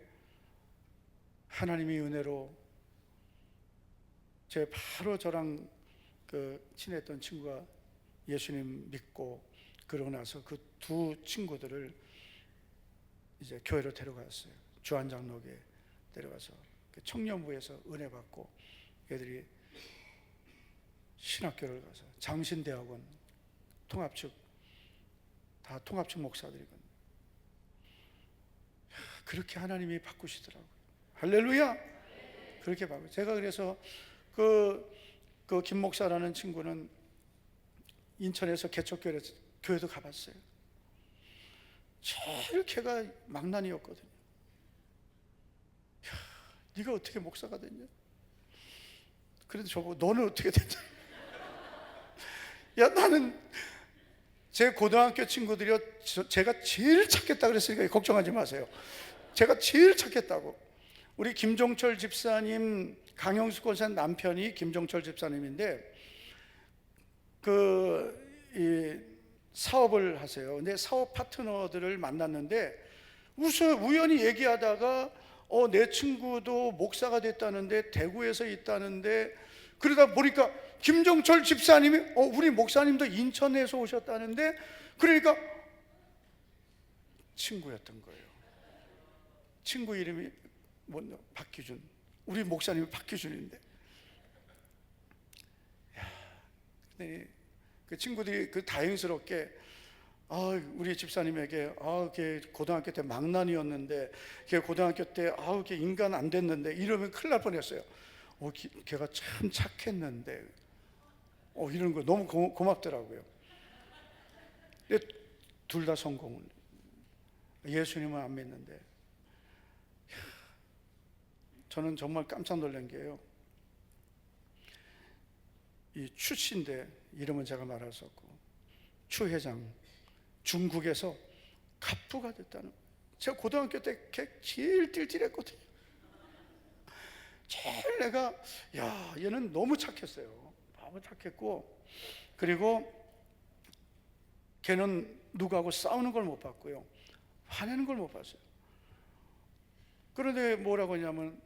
Speaker 3: 하나님의 은혜로 제 바로 저랑 그 친했던 친구가 예수님 믿고, 그러고 나서 그 2 친구들을 이제 교회로 데려갔어요. 주한장로교에 데려가서 그 청년부에서 은혜 받고 애들이 신학교를 가서 장신대학원 통합측, 다 통합측 목사들이거든요. 그렇게 하나님이 바꾸시더라고요. 할렐루야. 그렇게 바꾸고. 제가 그래서 그 김 목사라는 친구는 인천에서 개척교회도 가봤어요. 제일 걔가 망난이었거든요. 야, 네가 어떻게 목사가 됐냐? 그래도 저보고 너는 어떻게 됐냐? 야, 나는 제 고등학교 친구들이요, 제가 제일 착했다 그랬으니까 걱정하지 마세요. 제가 제일 착했다고. 우리 김종철 집사님, 강영수 권사 남편이 김종철 집사님인데 이 사업을 하세요. 근데 사업 파트너들을 만났는데 우연히 얘기하다가 내 친구도 목사가 됐다는데, 대구에서 있다는데, 그러다 보니까 김종철 집사님이 우리 목사님도 인천에서 오셨다는데, 그러니까 친구였던 거예요. 친구 이름이 박기준. 우리 목사님이 박기준인데, 근데 그 친구들이 다행스럽게 우리 집사님에게 걔 고등학교 때 망난이었는데, 걔 고등학교 때 걔 인간 안 됐는데 이러면 큰일 날 뻔했어요. 걔가 참 착했는데 이런 거 너무 고맙더라고요. 근데 둘 다 성공을. 예수님은 안 믿는데, 저는 정말 깜짝 놀란 게요, 이 추 씨인데 이름은 제가 말할 수 없고, 추 회장, 중국에서 갑부가 됐다는 거예요. 제가 고등학교 때 걔 제일 띨띨했거든요. 제일 내가, 야, 얘는 너무 착했어요. 너무 착했고, 그리고 걔는 누구하고 싸우는 걸 못 봤고요, 화내는 걸 못 봤어요. 그런데 뭐라고 하냐면,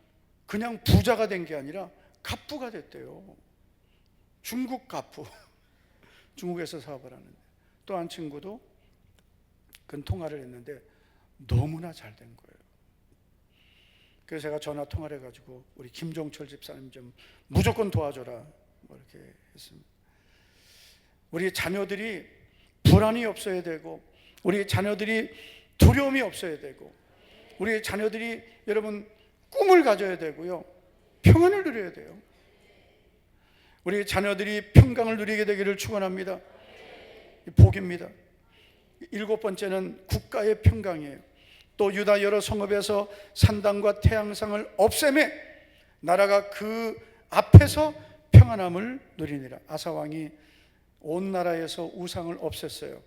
Speaker 3: 그냥 부자가 된 게 아니라 갑부가 됐대요. 중국 갑부. 중국에서 사업을 하는데. 또 한 친구도 그 통화를 했는데 너무나 잘 된 거예요. 그래서 제가 전화 통화를 해가지고 우리 김종철 집사님 좀 무조건 도와줘라, 뭐 이렇게 했습니다. 우리 자녀들이 불안이 없어야 되고, 우리 자녀들이 두려움이 없어야 되고, 우리 자녀들이 여러분 꿈을 가져야 되고요, 평안을 누려야 돼요. 우리 자녀들이 평강을 누리게 되기를 축원합니다. 복입니다. 7번째는 국가의 평강이에요. 또 유다 여러 성읍에서 산당과 태양상을 없애매 나라가 그 앞에서 평안함을 누리니라. 아사 왕이 온 나라에서 우상을 없앴어요.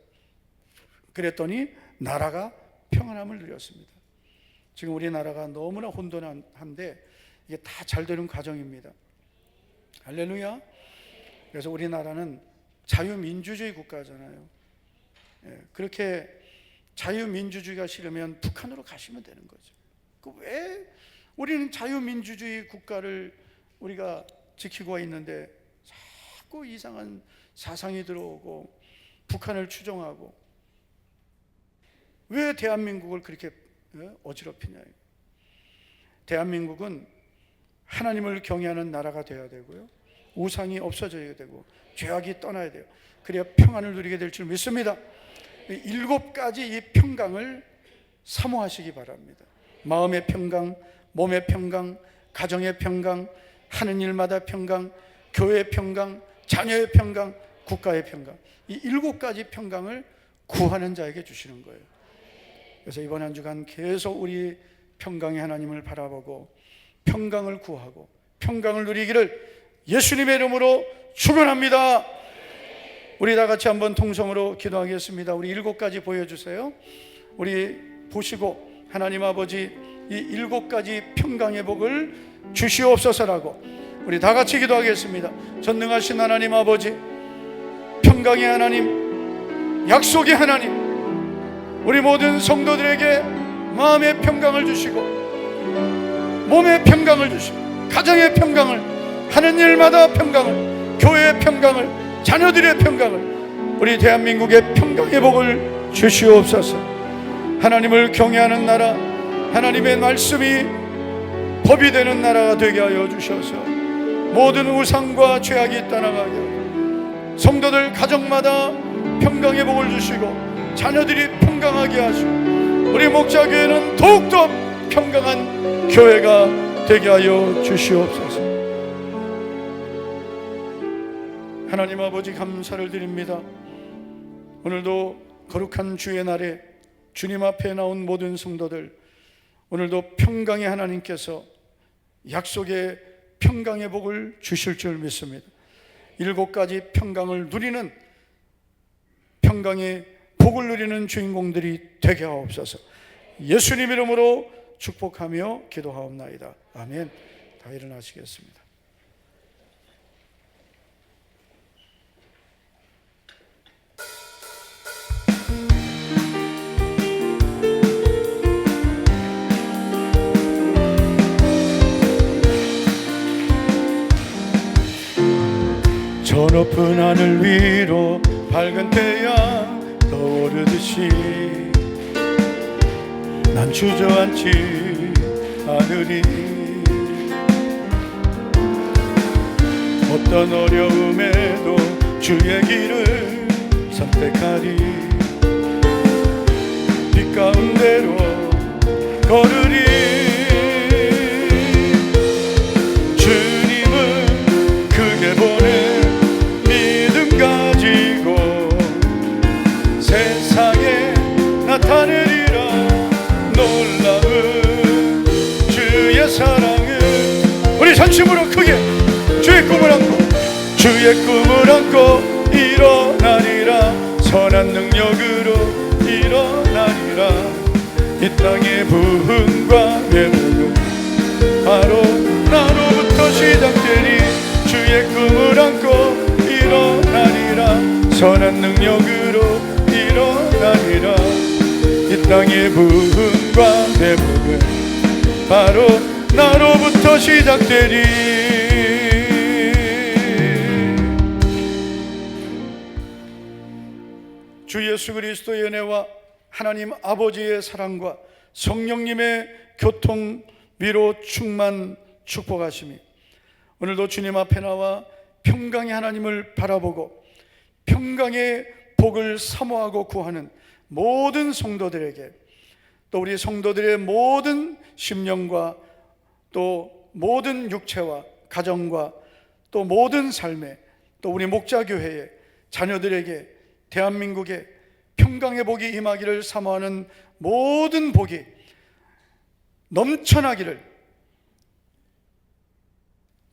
Speaker 3: 그랬더니 나라가 평안함을 누렸습니다. 지금 우리나라가 너무나 혼돈한데 이게 다 잘 되는 과정입니다. 할렐루야. 그래서 우리나라는 자유민주주의 국가잖아요. 그렇게 자유민주주의가 싫으면 북한으로 가시면 되는 거죠. 왜 우리는 자유민주주의 국가를 우리가 지키고 있는데 자꾸 이상한 사상이 들어오고 북한을 추종하고 왜 대한민국을 그렇게 어지럽히냐. 대한민국은 하나님을 경외하는 나라가 되어야 되고요, 우상이 없어져야 되고 죄악이 떠나야 돼요. 그래야 평안을 누리게 될 줄 믿습니다. 7가지 이 평강을 사모하시기 바랍니다. 마음의 평강, 몸의 평강, 가정의 평강, 하는 일마다 평강, 교회의 평강, 자녀의 평강, 국가의 평강, 이 7가지 평강을 구하는 자에게 주시는 거예요. 그래서 이번 한 주간 계속 우리 평강의 하나님을 바라보고 평강을 구하고 평강을 누리기를 예수님의 이름으로 축원합니다. 우리 다 같이 한번 통성으로 기도하겠습니다. 우리 7가지 보여주세요. 우리 보시고 하나님 아버지 이 7가지 평강의 복을 주시옵소서라고 우리 다 같이 기도하겠습니다. 전능하신 하나님 아버지, 평강의 하나님, 약속의 하나님, 우리 모든 성도들에게 마음의 평강을 주시고 몸의 평강을 주시고 가정의 평강을, 하는 일마다 평강을, 교회의 평강을, 자녀들의 평강을, 우리 대한민국의 평강의 복을 주시옵소서. 하나님을 경외하는 나라, 하나님의 말씀이 법이 되는 나라가 되게 하여 주셔서 모든 우상과 죄악이 떠나가게 하고 성도들 가정마다 평강의 복을 주시고 자녀들이 평강하게 하시고 우리 목자교회는 더욱더 평강한 교회가 되게 하여 주시옵소서. 하나님 아버지 감사를 드립니다. 오늘도 거룩한 주의 날에 주님 앞에 나온 모든 성도들, 오늘도 평강의 하나님께서 약속의 평강의 복을 주실 줄 믿습니다. 7가지 평강을 누리는, 평강의 복을 누리는 주인공들이 되게 하옵소서. 예수님 이름으로 축복하며 기도하옵나이다. 아멘. 다 일어나시겠습니다. 저 높은 하늘 위로 밝은 태양 떠오르듯이 난 주저앉지 않으리. 어떤 어려움에도 주의 길을 선택하리. 빛 가운데로 걸으리. 주님은 크게 보내 믿음 가지고 세상에 나타내리라. 놀라운 주의 사랑을 우리 전심으로 크게 주의 꿈을 안고 주의 꿈을 안고 일어나리라. 선한 능력으로 일어나리라. 이 땅의 부흥과 회복은 바로 나로부터 시작되리. 주의 꿈을 안고 일어나리라. 선한 능력으로 일어나리라. 이 땅의 부흥과 회복은 바로 나로부터 시작되리. 주 예수 그리스도의 은혜와 하나님 아버지의 사랑과 성령님의 교통, 위로, 충만, 축복하심이 오늘도 주님 앞에 나와 평강의 하나님을 바라보고 평강의 복을 사모하고 구하는 모든 성도들에게, 또 우리 성도들의 모든 심령과 또 모든 육체와 가정과 또 모든 삶에, 또 우리 목자교회의 자녀들에게 대한민국에 평강의 복이 임하기를 사모하는 모든 복이 넘쳐나기를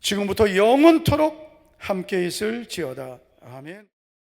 Speaker 3: 지금부터 영원토록 함께 있을지어다. 아멘.